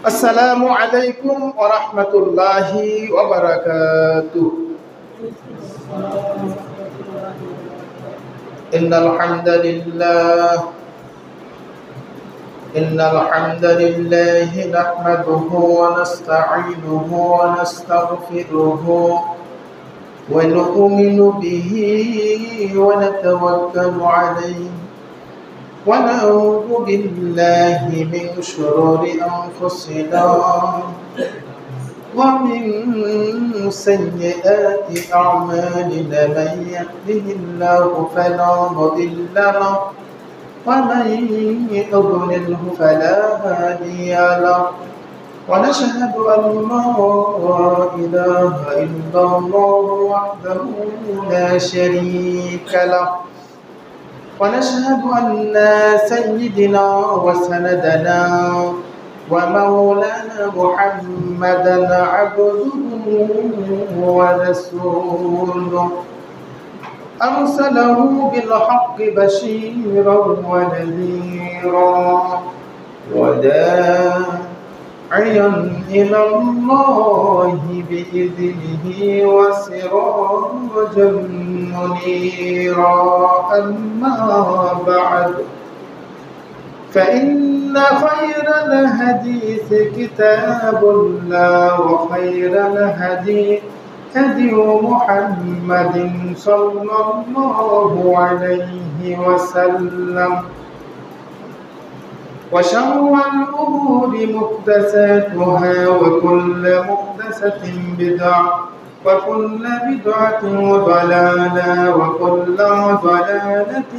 আসসালামু আলাইকুম ওয়া রাহমাতুল্লাহি ওয়া বারাকাতুহু। ইন্নাল হামদালিল্লাহি নাহমাদুহু ওয়া নাস্তাঈনুহু ওয়া নাস্তাগফিরুহু ওয়া নু'মিnu বিহি ওয়া নাতাওয়াক্কালু আলাইহি ونعوذ بالله من شرور أنفسنا ومن سيئات أعمالنا من يهده الله فلا مضل له ومن يضلله فلا هادي له ونشهد أن لا إله إلا الله وحده لا شريك له ونشهد أن سيدنا وسندنا ومولانا محمدا عبده ورسوله أرسله بالحق بشيرا ونذيرا وداعيا إلى الله بإذنه وسراجا منيرا. أما بعد فإن خير الحديث كتاب الله وخير الهدي هدي محمد صلى الله عليه وسلم وشر الأمور محدثاتها وكل محدثة بدعة وكل بدعة ضلالة وكل ضلالة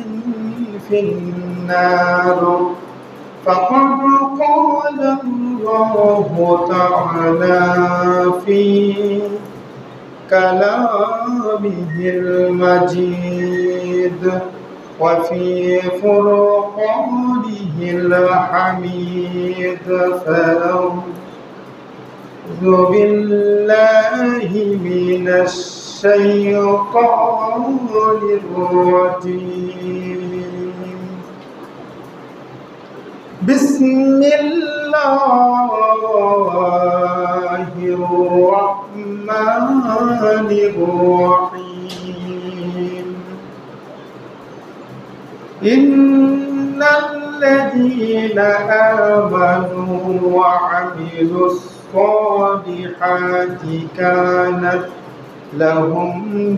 في النار. فقد قال الله تعالى في كلامه المجيد وفي فرقانه الحميد. فأعوذ بالله من الشيطان الرجيم. بسم الله الرحمن الرحيم. إن الذين آمنوا وعملوا الصالحات كانت لهم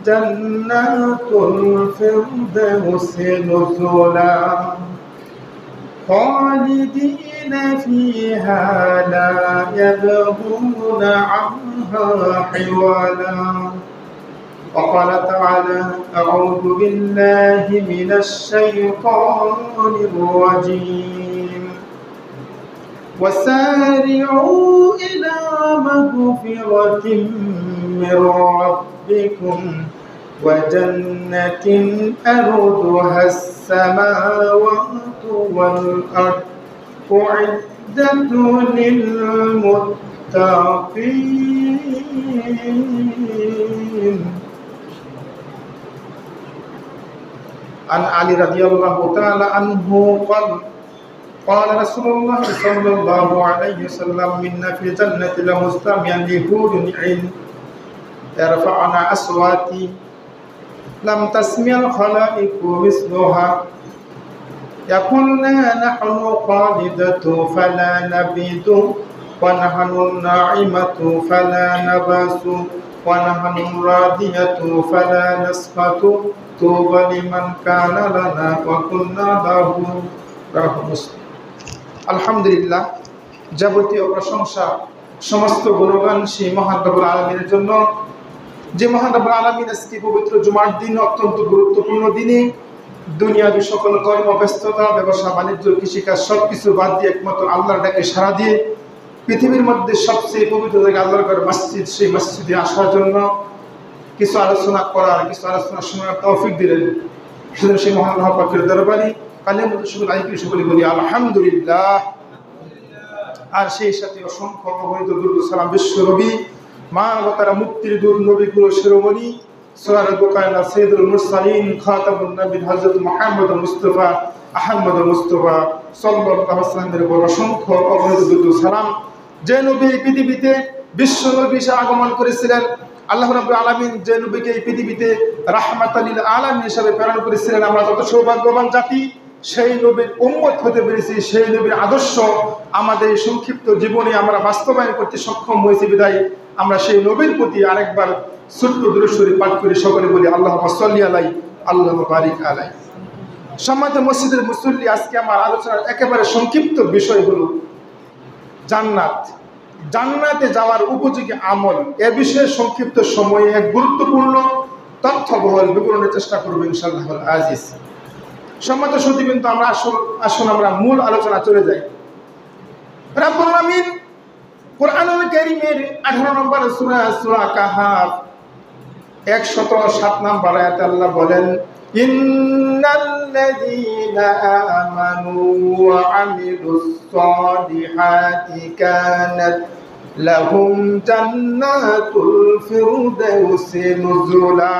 جنات الفردوس نزلا خالدين فيها لا يبغون عنها حولا. وقال تعالى أعوذ بالله من الشيطان الرجيم. وسارعوا إلى مغفرة من ربكم وجنة أرضها السماوات والأرض أعدت للمتقين. عن علي رضي الله تعالى عنه قال رسول الله صلى الله عليه وسلم منا في الجنة لمستمعا لهود عين يرفعنا أصواتي لم تسمع الخلائق مثلها يقولنا نحن خالدة فلا نبيد ونحن الناعمة فلا نباس ونحن الراضية فلا نسخط طوبى لمن كان لنا وكنا له. আলহামদুলিল্লাহ, যাবতীয় প্রশংসা সমস্ত গুণগান সেই মহান রব্বুল আলামিনের জন্য, যে মহান রব্বুল আলামিন আজকে পবিত্র জুমার দিন, অত্যন্ত গুরুত্বপূর্ণ দিনে দুনিয়ার সকল কর্ম ব্যস্ততা, ব্যবসা বাণিজ্য, কৃষিকাজ সবকিছু বাদ দিয়ে একমাত্র আল্লাহর ডাকে সাড়া দিয়ে পৃথিবীর মধ্যে সবচেয়ে পবিত্র জায়গা আল্লাহর ঘর মসজিদ, সেই মসজিদে আসার জন্য কিছু আলোচনা করার, কিছু আলোচনা শোনার তৌফিক দিলেন। সুতরাং সেই মহান আল্লাহ পাকের দরবারে কালেমা শুকর আইকি সকলে বলি আলহামদুলিল্লাহ। আর সেই সাথে অসংখ্য অগণিত দুরূদ সালাম বিশ্বনবী মানবতার মুক্তির দূর নবী গুরু শিরোমণি সরারুল কায়নাত সাইয়্যিদুল মুরসালিন খাতামুন নবী হযরত মুহাম্মদ মুস্তাফা আহমদ মুস্তাফা সাল্লাল্লাহু আলাইহি ওয়াসাল্লামের উপর অসংখ্য অগণিত দুরূদ সালাম যে নবী এই পৃথিবীতে বিশ্ব নবী হিসেবে আগমন করেছিলেন, আল্লাহ রাব্বুল আলামিন যে নবীকে এই পৃথিবীতে রাহমাতাল লিল আলামিন হিসেবে প্রেরণ করেছিলেন, আমরা যত সৌভাগ্যবান জাতি সেই নবীর উম্মত হতে পেরেছি। সেই নবীর আদর্শ আমাদের সংক্ষিপ্ত জীবনে আমরা বাস্তবায়ন করতে সক্ষম হয়েছি বিধায় আমরা সেই নবীর প্রতি আরেকবার ছোট্ট দুরূদ শরীফ পাঠ করে সকলে বলি আল্লাহুম্মা সাল্লি আলাইহি আল্লাহুম্মা বারিক আলাইহি। সম্মানিত মসজিদের মুসল্লি, আজকে আমার আলোচনার একেবারে সংক্ষিপ্ত বিষয় হলো জান্নাত। জান্নাতে যাওয়ার উপযোগী আমল, এ বিষয়ে সংক্ষিপ্ত সময়ে এক গুরুত্বপূর্ণ তথ্যবহল বিবরণের চেষ্টা করবো ইনশাআল্লাহ আজিজ। সম্মানিত সুধীবৃন্দ, আমরা আসুন আমরা মূল আলোচনা চলে যাই। রাব্বুল আলামিন কুরআনুল কারীমের 18 নম্বর সূরা সূরা কাহাফ 107 নম্বর আয়াতে আল্লাহ বলেন, ইন্নাল্লাযীনা আমানু ওয়া আমিলুস সালিহাতি কানাত লাহুম জান্নাতুল ফিরদাউসি নুজুলা।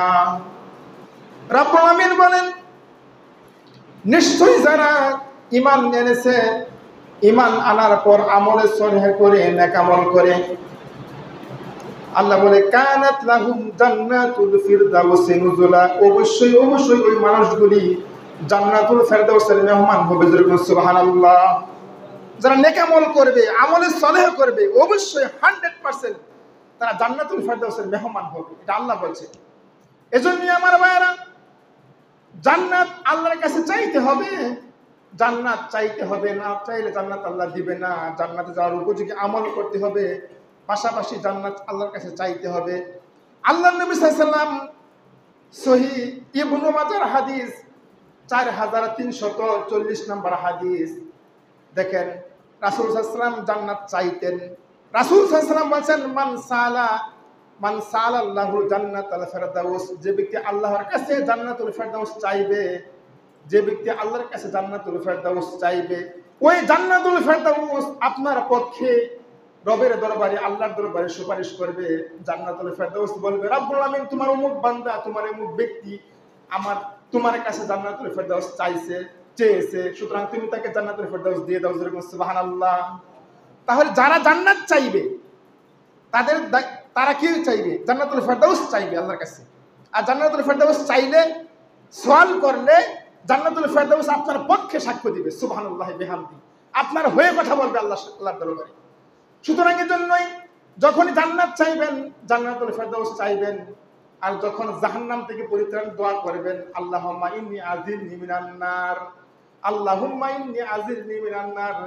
রাব্বুল আলামিন বলেন, নিশ্চয়ই যারা ঈমান এনেছে, ঈমান আনার পর আমলে সলিহ করে, নেক আমল করে, আল্লাহ বলে কানাত লাহুম জান্নাতুল ফিরদাউসি নুজুলা, অবশ্যই অবশ্যই ওই মানুষগুলি জান্নাতুল ফিরদাউসের মেহমান হবে। সুবহানাল্লাহ। যারা নেক আমল করবে, আমলে সলিহ করবে, অবশ্যই 100% তারা জান্নাতুল ফিরদাউসের মেহমান হবে, এটা আল্লাহ বলছে। এজন্য আমার ভাইরা, জান্নাত আল্লাহর কাছে চাইতে হবে। জান্নাত চাইতে হবে, না চাইলে জান্নাত আল্লাহ দিবে না। জান্নাতে যাওয়ার উপযোগী আমল করতে হবে, পাশাপাশি জান্নাত আল্লাহর কাছে চাইতে হবে। আল্লাহর নবী সাল্লাল্লাহু আলাইহি ওয়াসাল্লাম সহিহ ইবনে মাজার হাদিস 4340 নম্বর হাদিস, দেখেন রাসূল সাল্লাল্লাহু আলাইহি ওয়াসাল্লাম জান্নাত চাইতেন। রাসূল সাল্লাল্লাহু আলাইহি ওয়াসাল্লাম বলেন, মান সালাল্লাহু জান্নাতুল ফিরদাউস, যে ব্যক্তি আল্লাহর কাছে জান্নাতুল ফিরদাউস চাইবে, যে ব্যক্তি আল্লাহর কাছে জান্নাতুল ফিরদাউস চাইবে, ওই জান্নাতুল ফিরদাউস আপনার পক্ষে রবের দরবারে, আল্লাহর দরবারে সুপারিশ করবে। জান্নাতুল ফিরদাউস বলবে, রব্বুল আমিন তোমার অমুক বান্দা, তোমার অমুক ব্যক্তি তোমার কাছে জান্নাতুল ফিরদাউস চেয়েছে, সুতরাং তুমি তাকে জান্নাতুল ফিরদাউস দিয়ে দাও। সুবহানাল্লাহ। তাহলে যারা জান্নাত চাইবে তারা কি চাইবে? জান্নাতুল ফিরদাউস চাইবে আল্লাহর কাছে। আর জান্নাতুল ফিরদাউস চাইলে, সওয়াল করলে জান্নাতুল ফিরদাউস আপনার পক্ষে সাক্ষ্য দিবে। সুবহানাল্লাহি বিহামদি, আপনার হয়ে কথা বলবে আল্লাহর দরবারে। সুতরাং এর জন্যই যখন জান্নাত চাইবেন, জান্নাতুল ফিরদাউস চাইবেন। আর যখন জাহান্নাম থেকে পরিত্রাণ দোয়া করবেন, আল্লাহুম্মা ইন্নী আজিরনি মিনান নার, আল্লাহুম্মা ইন্নী আজিরনি মিনান নার।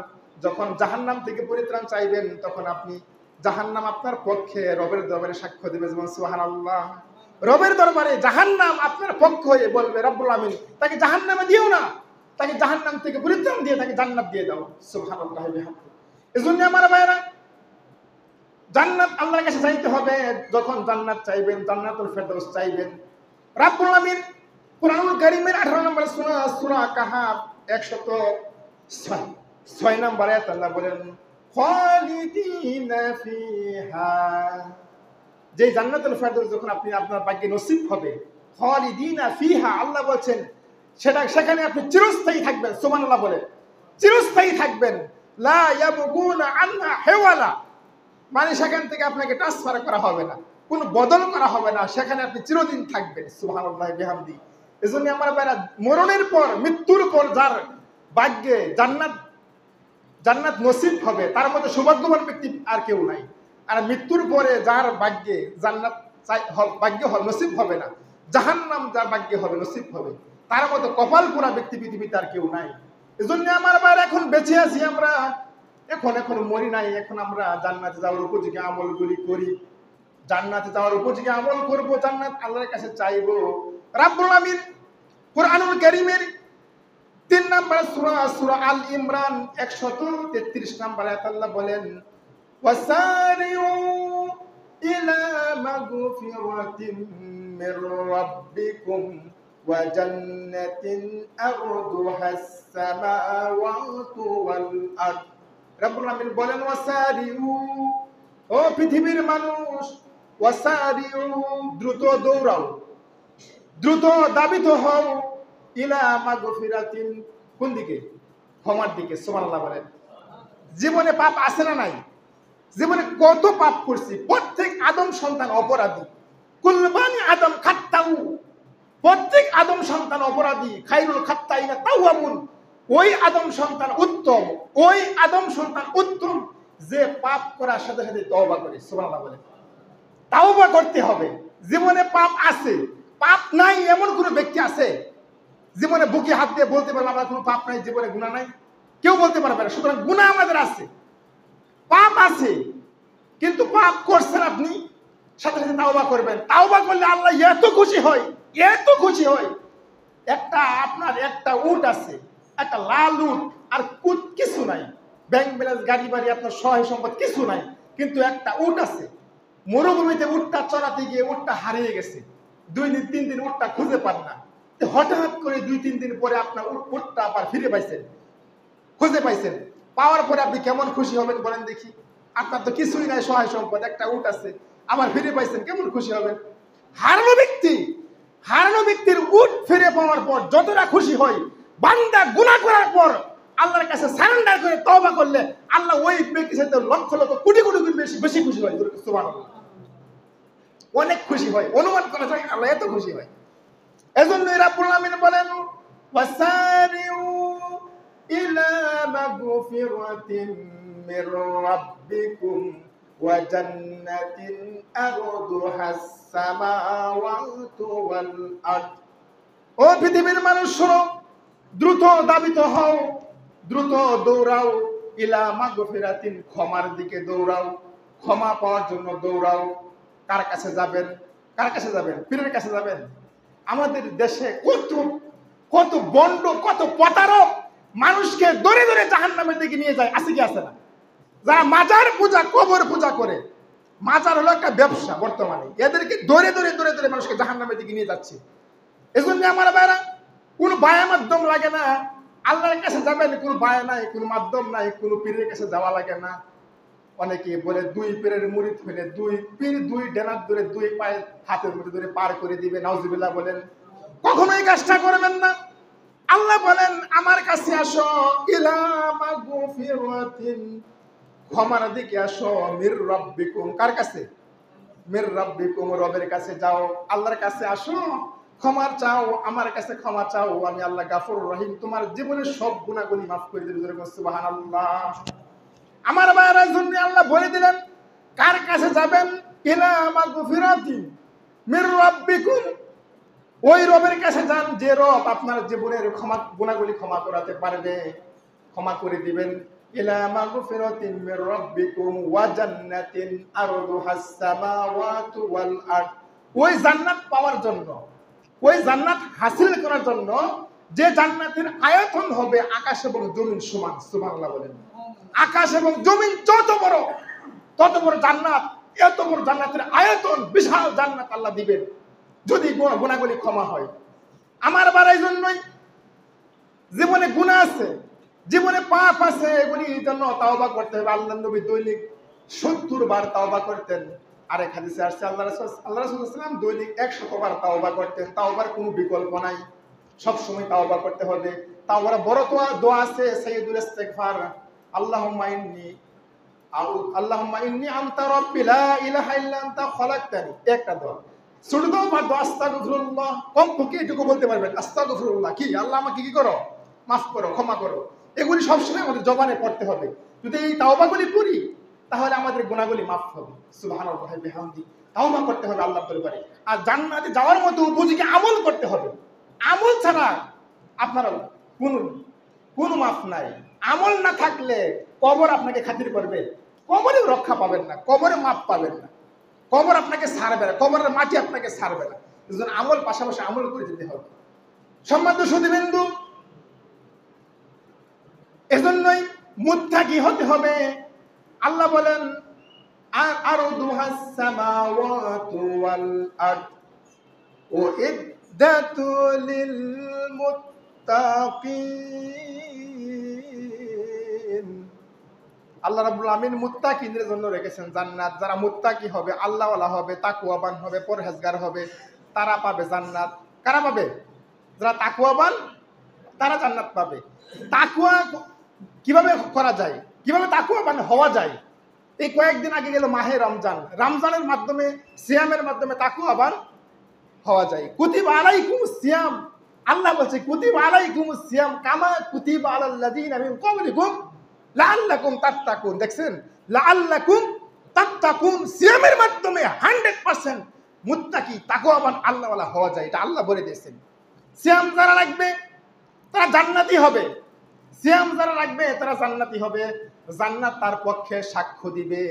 যখন জাহান্নাম থেকে পরিত্রাণ চাইবেন, তখন আপনি জাহান্নাম আপনার পক্ষে রবের দরবারে সাক্ষ্য দেবে। সুবহানাল্লাহ। রবের দরবারে জাহান্নাম আপনার পক্ষ হয়ে বলবে, রব্বুল আমিন তাকে জাহান্নামে দিও না, তাকে জাহান্নাম থেকে পরিত্রাণ দিয়ে তাকে জান্নাত দিয়ে দাও। সুবহানাল্লাহি বিহামদি। এজন্য আমার ভাইরা, জান্নাত আল্লাহর কাছে চাইতে হবে। যখন জান্নাত চাইবেন, জান্নাতুল ফিরদাউস চাইবেন, রব্বুল আমিন কুরআনুল কারীমের 18 নম্বর সূরা কাহাফ 106 নম্বর আয়াতে আল্লাহ বলেন, খালিদিনা ফিহা, যে জান্নাতুল ফিরদাউস যখন আপনার ভাগ্যে নসিব হবে, খালিদিনা ফিহা, আল্লাহ বলেন সেখানে আপনি চিরস্থায়ী থাকবেন। সুবহানাল্লাহ বলে, চিরস্থায়ী থাকবেন। লা ইয়াবগুনা আনহা হিওয়ালা, মানে সেখান থেকে আপনাকে ট্রান্সফার করা হবে না, কোনো বদল করা হবে না, সেখানে আপনি চিরদিন থাকবেন। সুবহানাল্লাহি বিহামদি। এজন্য আমার ভাইরা, মরণের পর, মৃত্যুর পর যার ভাগ্যে জান্নাত নসিব হবে, তার মধ্যে সৌভাগ্যবান ব্যক্তি আর কেউ নাই। আর মৃত্যুর পরে যার ভাগ্যে জান্নাত নসিব হবে না, জাহান্নাম যার ভাগ্যে হবে, নসিব হবে, তার মতো কপাল পোড়া ব্যক্তি পৃথিবীতে আর কেউ নাই। এজন্য আমার ভাইরা, এখন বেঁচে আছি আমরা, এখন মরি নাই, এখন আমরা জান্নাতে যাওয়ার উপযোগী আমলগুলি করি, জান্নাতে যাওয়ার উপযোগী আমল করব, জান্নাত আল্লাহর কাছে চাইবো। রব্বুল আমিন কুরআনুল কারীমের 3 নম্বর সূরা আল ইমরান 133 নম্বর আয়াতে আল্লাহ বলেন, ওয়াসারিউ ইলা মাগফিরাতিম মির রাব্বিকুম ওয়া জান্নাতিন আরদুহাস সামাওয়াতু ওয়াল আরদ। রব্বুল আমিন বলেন, ওয়াসারিউ, ও পৃথিবীর মানুষ, ওয়াসারিউ, দ্রুত দৌড়াও, দ্রুত দাবিত হও, ইলা মাগফিরাতিন, কোন দিকে? ক্ষমার দিকে। সুবহানাল্লাহ বলেন। জীবনে পাপ আছে না নাই? জীবনে কত পাপ করছি। প্রত্যেক আদম সন্তান অপরাধী। কুল্লু বানি আদম খাত্তাউ, প্রত্যেক আদম সন্তান অপরাধী। খাইরুল খাত্তাইনা তাওয়াবুন, ওই আদম সন্তান উত্তম, ওই আদম সন্তান উত্তম যে পাপ করার সাথে সাথে তওবা করে। সুবহানাল্লাহ বলে। তাওবা করতে হবে। জীবনে পাপ আছে, পাপ নাই এমন কোন ব্যক্তি আছে জীবনে বুকে হাত দিয়ে বলতে পারবে আমার কোনো পাপ নাই, জীবনে গুনাহ নাই? কেউ বলতে পারবে না। সুতরাং গুনাহ আমাদের আছে, পাপ আছে, কিন্তু পাপ করছেন আপনি, সাথে সাথে তাওবা করবেন। তাওবা করলে আল্লাহ এত খুশি হয়, এত খুশি হয়। আপনার একটা উট আছে, একটা লাল উট, আর কিছু নাই, ব্যাংক ব্যালেন্স, গাড়ি বাড়ি, আপনার সহায় সম্পদ কিছু নাই, কিন্তু একটা উট আছে। মরুভূমিতে উটটা চড়াতে গিয়ে উটটা হারিয়ে গেছে। 2 দিন 3 দিন উটটা খুঁজে পান না। হঠাৎ করে 2-3 দিন পরে আপনার উটটা আবার ফিরে পাইছেন, খুঁজে পাইছেন। পাওয়ার পরে আপনি কেমন খুশি হবেন বলেন দেখি? আপনার তো কিছুই নাই, সহায় সম্পদ, একটা উট আছে, আবার ফিরে পাইছেন, কেমন খুশি হবেন? হারানো ব্যক্তির উট ফিরে পাওয়ার পর যতটা খুশি হয়, বান্দা গুনাহ করার পর আল্লাহর কাছে সারেন্ডার করে তওবা করলে আল্লাহ ওই ব্যক্তির সাথে লক্ষ লক্ষ কোটি কোটি গুণ বেশি খুশি হয়। সুবহানাল্লাহ, অনেক খুশি হয়, অনুমান করা যায় আল্লাহ এত খুশি হয়। এজন্য রাব্বুল আলামিন বলেন, ওয়াসারিউ ইলা মাগফিরাতিন মির রাব্বিকুম ওয়া জান্নাতিন আরদুহাস সামাওয়াতু ওয়াল আরদ। ও পৃথিবীর মানুষ শোনো, দ্রুত দাবিত হও, দ্রুত দৌড়াও, ইলা মাগফিরাতিন, ক্ষমার দিকে দৌড়াও, ক্ষমা পাওয়ার জন্য দৌড়াও। কার কাছে যাবেন? কার কাছে যাবেন? পীরের কাছে যাবেন? আমাদের দেশে কত কত বন্ড, কত প্রতারক মানুষকে ধরে ধরে জাহান্নামের দিকে নিয়ে যায়, আছে কি আছে না? যারা মাজার পূজা, কবর পূজা করে, মাজার হলো একটা ব্যবসা বর্তমানে, এদেরকে ধরে ধরে ধরে ধরে মানুষকে জাহান্নামের দিকে নিয়ে যাচ্ছে। এজন্য আমার ভাইরা, কোনো বায়া মাধ্যম লাগে না। আল্লাহর কাছে যাবেন, কোনো বায়া নাই, কোনো মাধ্যম নাই, কোনো পীরের কাছে যাওয়া লাগে না। অনেকে বলে 2 পীরের মুরিদ হইলে 2 পীর 2 ডেনার ধরে 2 পায়ে হাতের মধ্যে ধরে পার করে দিবে। নাউজুবিল্লাহ বলেন। কখনোই কাজটা করবেন না। আল্লাহ বলেন, আমার কাছে আসো, ইলা মাগফিরাতিন, ক্ষমার দিকে আসো, মির রাব্বিকুম, কার কাছে? মির রাব্বিকুম, রবের কাছে যাও, আল্লাহর কাছে আসো, ক্ষমা চাও, আমার কাছে ক্ষমা চাও, আমি আল্লাহ গাফুর রহিম, তোমার জীবনের সব গুনাহগুলি মাফ করে দেব। সুবহানাল্লাহ। আমার ভাইয়ের জন্য আল্লাহ বলে দিলেন কার কাছে যাবেন, ইলা মাগফিরাতিন মির রাব্বিকুম, ওই রবের কাছে যান যে রব আপনার জীবনের গুনাহগুলি ক্ষমা করাতে পারবে, ক্ষমা করে দিবেন। ইলা মাগফিরাতিন মির রাব্বিকুম ওয়া জান্নাতিন আরদুহাস সামাওয়াতু ওয়াল আরদ, ওই জান্নাত পাওয়ার জন্য, ওই জান্নাত হাসিল করার জন্য, যে জান্নাতের আয়তন হবে আকাশ এবং জমিন সমান। সুবহানাল্লাহ বলেন। আকাশ এবং জমিন যত বড়, তত বড় জান্নাত, এত বড় জান্নাতের আয়তন, বিশাল জান্নাত আল্লাহ দিবেন যদি গুনাহগুলি ক্ষমা হয়। আমার বাড়াই জন্যই জীবনে গুনাহ আছে, জীবনে পাপ আছে, এগুলির জন্য তাওবা করতে হবে। আল্লাহর নবী দৈনিক 70 বার তাওবা করতেন। আরেক হাদিসে আসছে আল্লাহ রাসূল সাল্লাল্লাহু আলাইহি ওয়াসাল্লাম দৈনিক 100 বার তাওবা করতেন। তাওবার কোনো বিকল্প নাই, সব সময় তাওবা করতে হবে। তাওবার বড় দোয়া আছে, সাইয়্যিদুল ইস্তিগফার, আল্লাহুম্মা ইন্নী আনতা রাব্বি লা ইলাহা ইল্লা আনতা খালাকতানি, একটা দোয়া। ছোট দোয়া আস্তাগফিরুল্লাহ, কম পক্ষে এটুকু বলতে পারবেন, আস্তাগফিরুল্লাহ, কি আল্লাহ আমাকে কি করো, মাফ করো, ক্ষমা করো। এগুলি সবসময় আমাদের জবানে পড়তে হবে। যদি এই তাওবাগুলি করি তাহলে আমাদের গুনাহগুলি মাফ হবে। সুবহানাল্লাহ ওয়া বিহামদি, তাওবা করতে হবে আল্লাহর দরবারে। আর জান্নাতে যাওয়ার মতো উপযোগী আমল করতে হবে। আমল ছাড়া আপনার কোনো মাফ নাই। আমল না থাকলে কবর আপনাকে খাতির করবে, কবরেও রক্ষা পাবেন না, কবরে মাফ পাবেন না, কবর আপনাকে ছাড়বে না, কবরের মাটি আপনাকে ছাড়বে না। এজন্য আমল পাশাপাশি আমল করে যেতে হবে। সম্মানিত সুধীবৃন্দু, এজন্যই মুত্তাকি হতে হবে। আল্লাহ বলেন, আরদুহাস সামাওয়াতু ওয়াল আরদ উইদ্দাতু লিল মুত্তাকিন। আল্লাহ রাব্বুল আমিন মুত্তাকিনদের জন্য রেখেছেন জান্নাত। যারা মুত্তাকি হবে, আল্লাহওয়ালা হবে, তাকওয়াবান হবে, পরহেজগার হবে, তারা পাবে জান্নাত। কারা পাবে? যারা তাকওয়াবান, তারা জান্নাত পাবে। তাকওয়া কিভাবে করা যায়, কিভাবে তাকওয়াবান হওয়া যায়? এই কয়েকদিন আগে গেল মাহে রমজান, রমজানের মাধ্যমে সিয়ামের মাধ্যমে তাকওয়াবান হওয়া যায়। কুতিবা আলাইকুমুস সিয়াম, আল্লাহ বলছে কুতিবা আলাইকুমুস সিয়াম কামা কুতিবা আলাল্লাযিনা মিন ক্বাবলিকুম লাআল্লাকুম তাত্তাকুন। দেখছেন, লাআল্লাকুম তাত্তাকুন, সিয়ামের মাধ্যমে 100% মুত্তাকি তাকওয়াবান আল্লাহওয়ালা হওয়া যায়, এটা আল্লাহ বলে দিয়েছেন। সিয়াম যারা রাখবে তারা জান্নাতি হবে, সিয়াম যারা রাখবে তারা জান্নাতি হবে, জান্নাত তার পক্ষে সাক্ষ্য দিবে।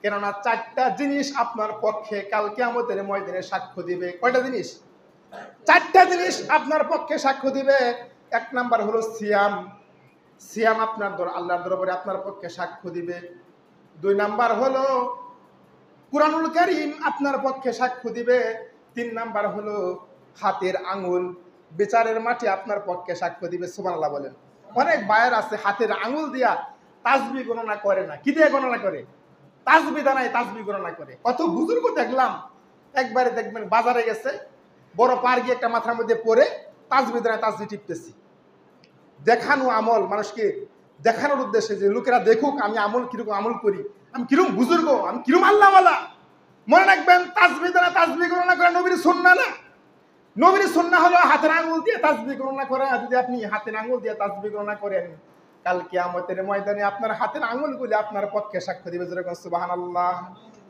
কেননা 4টা জিনিস আপনার পক্ষে কাল কিয়ামতের ময়দানে সাক্ষ্য দিবে। কয়টা জিনিস? 4টা জিনিস আপনার পক্ষে সাক্ষ্য দিবে। 1 নাম্বার হলো সিয়াম, সিয়াম আপনার আল্লাহর দরবারে আপনার পক্ষে সাক্ষ্য দিবে। 2 নাম্বার হলো কুরআনুল কারীম আপনার পক্ষে সাক্ষ্য দিবে। 3 নাম্বার হলো হাতের আঙ্গুল, বিচারের মাঠে আপনার পক্ষে সাক্ষ্য দিবে। সুবহানাল্লাহ বলেন। অনেক বায়ার আছে হাতের আঙ্গুল দিয়া তাসবিহ গণনা করে না। কি দিয়ে গণনা করে? তাসবিহ দানায় তাসবিহ গণনা করে। কত বুজুর্গ দেখলাম, একবারে দেখবেন বাজারে গেছে, বড় পার গিয়ে একটা মাথার মধ্যে পরে তাসবিহ দানায় তাসবিহ টিপতেছি। দেখানো আমল, মানুষকে দেখানোর উদ্দেশ্যে যে লোকেরা দেখুক আমি আমল কিরকম আমল করি, আমি কিরকম বুজুর্গ, আমি কিরকম আল্লাহওয়ালা। মনে রাখবেন তাসবিহ দানায় তাসবিহ গণনা করা নবীর সুন্নাহ না। নবীর সুন্নাহ হলো হাতের আঙ্গুল দিয়ে তাসবিহ গণনা করা। যদি আপনি হাতের আঙ্গুল দিয়ে তাসবিহ গণনা করেন, কাল কিয়ামতের ময়দানে আপনার হাতের আঙ্গুলগুলি আপনার পক্ষে সাক্ষ্য দিবে। যেরকম সুবহানাল্লাহ।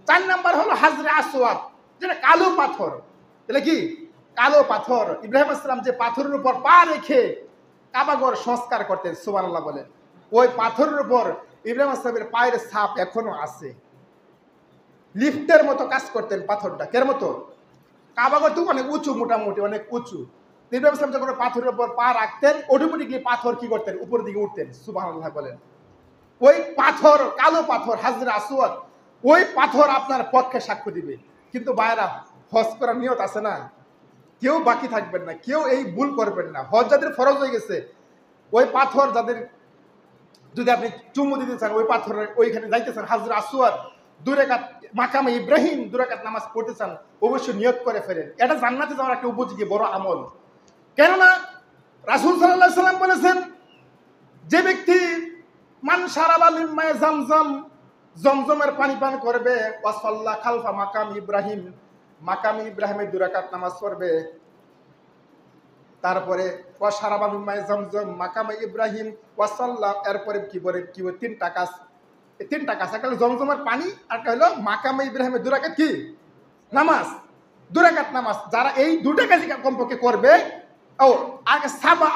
4 নাম্বার হলো হাজরে আসওয়াদ, যেটা কালো পাথর। এটা কি? কালো পাথর। ইব্রাহিম আলাইহিস সালাম যে পাথরের উপর পা রেখে কাবাঘর সংস্কার করতেন, সুবহানাল্লাহ বলেন, ওই পাথরের উপর ইব্রাহিম আলাইহিস সালামের পায়ের ছাপ এখনো আছে। লিফটের মতো কাজ করতেন পাথরটা। কের মতো? কাবাঘর তো অনেক উঁচু, মোটামুটি অনেক উঁচু। ইব্রাহিম সালাম যখন পাথরের উপর পা রাখতেন, অটোমেটিকলি পাথর কি করতেন? উপর দিকে উঠতেন। সুবহানাল্লাহ বলেন। ওই পাথর, কালো পাথর হাজরে আসওয়াদ, ওই পাথর আপনার পক্ষে সাক্ষ্য দিবে। কিন্তু ভাইরা, হজ করার নিয়ত আছে না, কেউ বাকি থাকবেন না, কেউ এই ভুল করবেন না। হজ যাদের ফরজ হয়ে গেছে, ওই পাথর যাদের যদি আপনি চুমু দিতে চান, ওই পাথরের ওইখানে যাইতে চান, হাজরে আসওয়াদ 2 রাকাত মাকামে ইব্রাহিম 2 রাকাত নামাজ পড়তে চান, অবশ্যই নিয়ত করে ফেলেন। এটা জান্নাতে যাওয়ার একটা উপযোগী বড় আমল। কেননা রাসূল সাল্লাল্লাহু আলাইহি সাল্লাম বলেছেন, যে ব্যক্তি মান শারাবা মিন মায়ে জামজাম, জমজমের পানি পান করবে, ওয়া সাল্লা খালফা মাকাম ইব্রাহিম, মাকামে ইব্রাহিমের 2 রাকাত নামাজ পড়বে, তারপরে ওয়া শারাবা মিন মায়ে জামজাম মাকামে ইব্রাহিম ওয়া সাল্লা, এরপরে কি বলে 3টা কাজ। এই 3টা কাজ, একটা হলো জমজমের পানি, আর একটা হলো মাকামে ইব্রাহিমের 2 রাকাত কি নামাজ, 2 রাকাত নামাজ। যারা এই 2টা কাজ কমপক্ষে করবে, ও আগে সাবা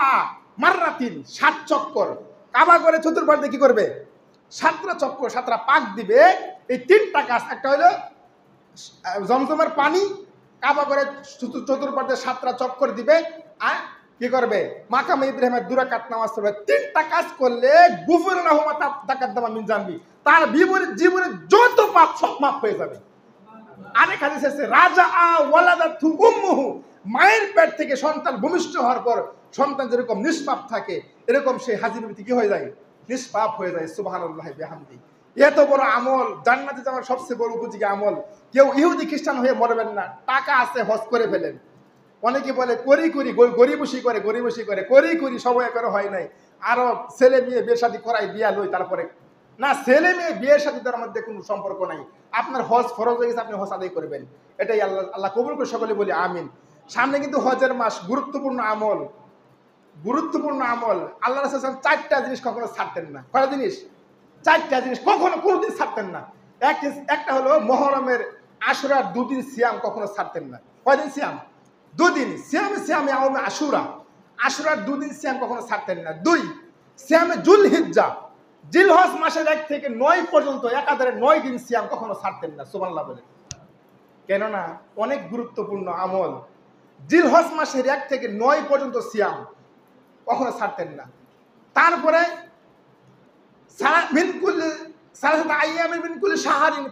মাররাতিন 7 চক্কর কাবা করে চতুর্পাশে কি করবে? 7টা চক্কর, 7টা পাক দিবে। এই 3টা কাজ, একটা হলো জমজমের পানি, কাবা করে চতুর্পাশে 7টা চক্কর দিবে, আর কি করবে? মাকামে ইব্রাহিমের 2 রাকাত নামাজ পড়বে। 3টা কাজ করলে গুফুর লাহু মা তাকাদ্দামা মিন জানবি, তার জীবনে যত পাপ সব মাফ হয়ে যাবে। আরেক হাদিস আছে, রাজা ওয়ালাদাতু উম্মুহু, মায়ের পেট থেকে সন্তান ভূমিষ্ঠ হওয়ার পর সন্তান যেরকম নিষ্পাপ থাকে, এরকম সেই হাজির কি হয়ে যায়? নিষ্পাপ হয়ে যায়। সুবহানাল্লাহি বিহামদি। এত বড় আমল, জান্নাতে যাওয়ার সবচেয়ে বড় উপযোগী আমল। কেউ ইহুদি খ্রিস্টান হয়ে মরবেন না, টাকা আছে হজ করে ফেলেন। অনেকে বলে গরিবসি করে সময় করে হয় নাই, আরো ছেলে মেয়ে বিয়ে শাদী করাই বিয়া লই, তারপরে না, ছেলে মেয়ে বিয়ের সাথে তার মধ্যে কোনো সম্পর্ক নাই। আপনার হজ ফরজ হয়ে গেছে, আপনি হজ আদায় করবেন। এটাই আল্লাহ কবুল করে সকলে বলি আমিন। সামনে কিন্তু হজের মাস, গুরুত্বপূর্ণ আমল, গুরুত্বপূর্ণ আমল। আল্লাহ রাসূল 4টা জিনিস কখনো ছাড়তেন না। কয়টা জিনিস? 4টা জিনিস কখনো কোনোদিন ছাড়তেন না। একটা হলো মুহররমের আশুরার 2 দিন সিয়াম কখনো ছাড়তেন না। কয়দিন সিয়াম? 2 দিন। সিয়ামে আওমে আশুরার 2 দিন সিয়াম কখনো ছাড়তেন না। 2 সিয়ামে জুলহিজ্জা, জিলহজ মাসের 1 থেকে 9 পর্যন্ত একাধারে 9 দিন সিয়াম কখনো ছাড়তেন না। সুবহানাল্লাহ বলে। কেননা অনেক গুরুত্বপূর্ণ আমল। জিলহজ মাসের 1 থেকে 9 পর্যন্ত সিয়াম কখনো ছাড়তেন না। তারপরে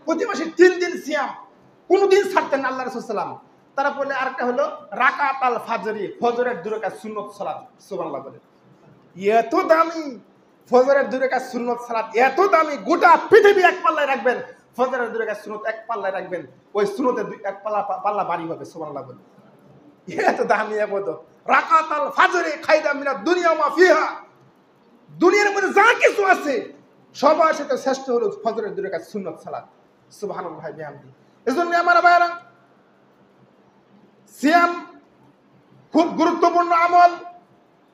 প্রতি মাসে 3 দিন সিয়াম কোনদিন ছাড়তেন না আল্লাহ রাসূল সাল্লাল্লাহু আলাইহি ওয়াসাল্লাম। তারপরে আরেকটা হলো রাকাতাল ফাজরি, ফজরের 2 রাকাত সুন্নত সালাত। সুবহানাল্লাহ বলে। এত দামি ফজরের 2 রাকাত সুন্নত সালাত, এত দামি, গোটা পৃথিবী এক পাল্লায় রাখবেন, ফজরের 2 রাকাত সুন্নত এক পাল্লায় রাখবেন, ওই সুন্নতে এক পাল্লা বাড়ি হবে। সুবহানাল্লাহ বলে। এত দামি ইবাদত। রাকাতাল ফাজরি খায়রুম মিনাদ দুনিয়া মা ফিহা, দুনিয়ার মধ্যে যা কিছু আছে সবার সাথে শ্রেষ্ঠ হলো ফজরের 2 রাকাত সুন্নত সালাত। সুবহানাল্লাহ বিহামদি। এজন্য আমার ভাইরা, সিয়াম খুব গুরুত্বপূর্ণ আমল,